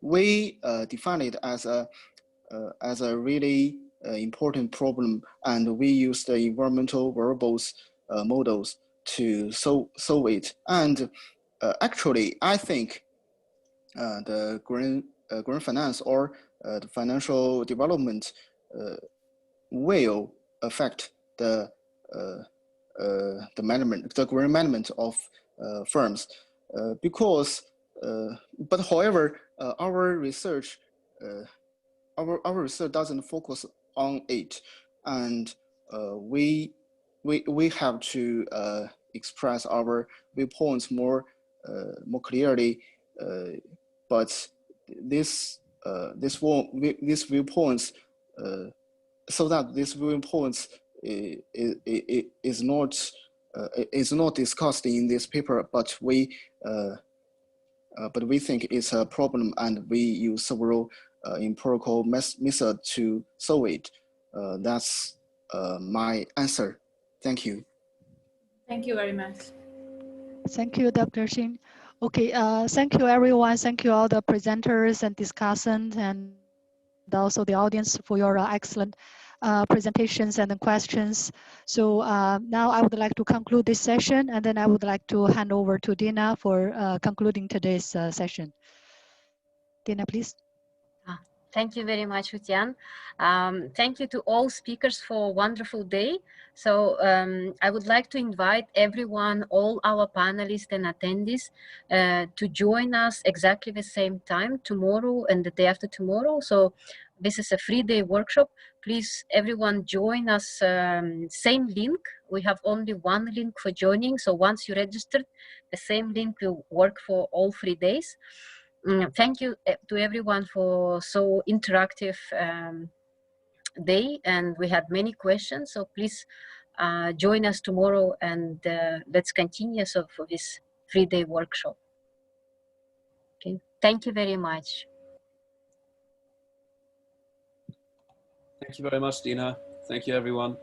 we define it as a really important problem, and we use the environmental variables models to solve it. And actually, I think the green finance or the financial development will affect the management, the green management of firms, because. But however, our research doesn't focus on it, and we have to express our viewpoints more clearly. But these viewpoints, so that these viewpoints is not discussed in this paper, but we think it's a problem, and we use several empirical methods to solve it. That's my answer. Thank you. Thank you very much. Thank you, Dr. Xin. Okay, thank you everyone. Thank you all the presenters and discussants, and also the audience for your excellent presentations and the questions. So now I would like to conclude this session, and then I would like to hand over to Dina for concluding today's session. Dina, please. Thank you very much, Utian. Thank you to all speakers for a wonderful day. So I would like to invite everyone, all our panelists and attendees to join us exactly the same time tomorrow and the day after tomorrow. So This is a 3-day workshop. Please, everyone, join us. Same link. We have only one link for joining. So once you registered, the same link will work for all 3 days. Thank you to everyone for so interactive day, and we had many questions. So please join us tomorrow, and let's continue for this 3-day workshop. Okay. Thank you very much. Thank you very much, Dina. Thank you, everyone.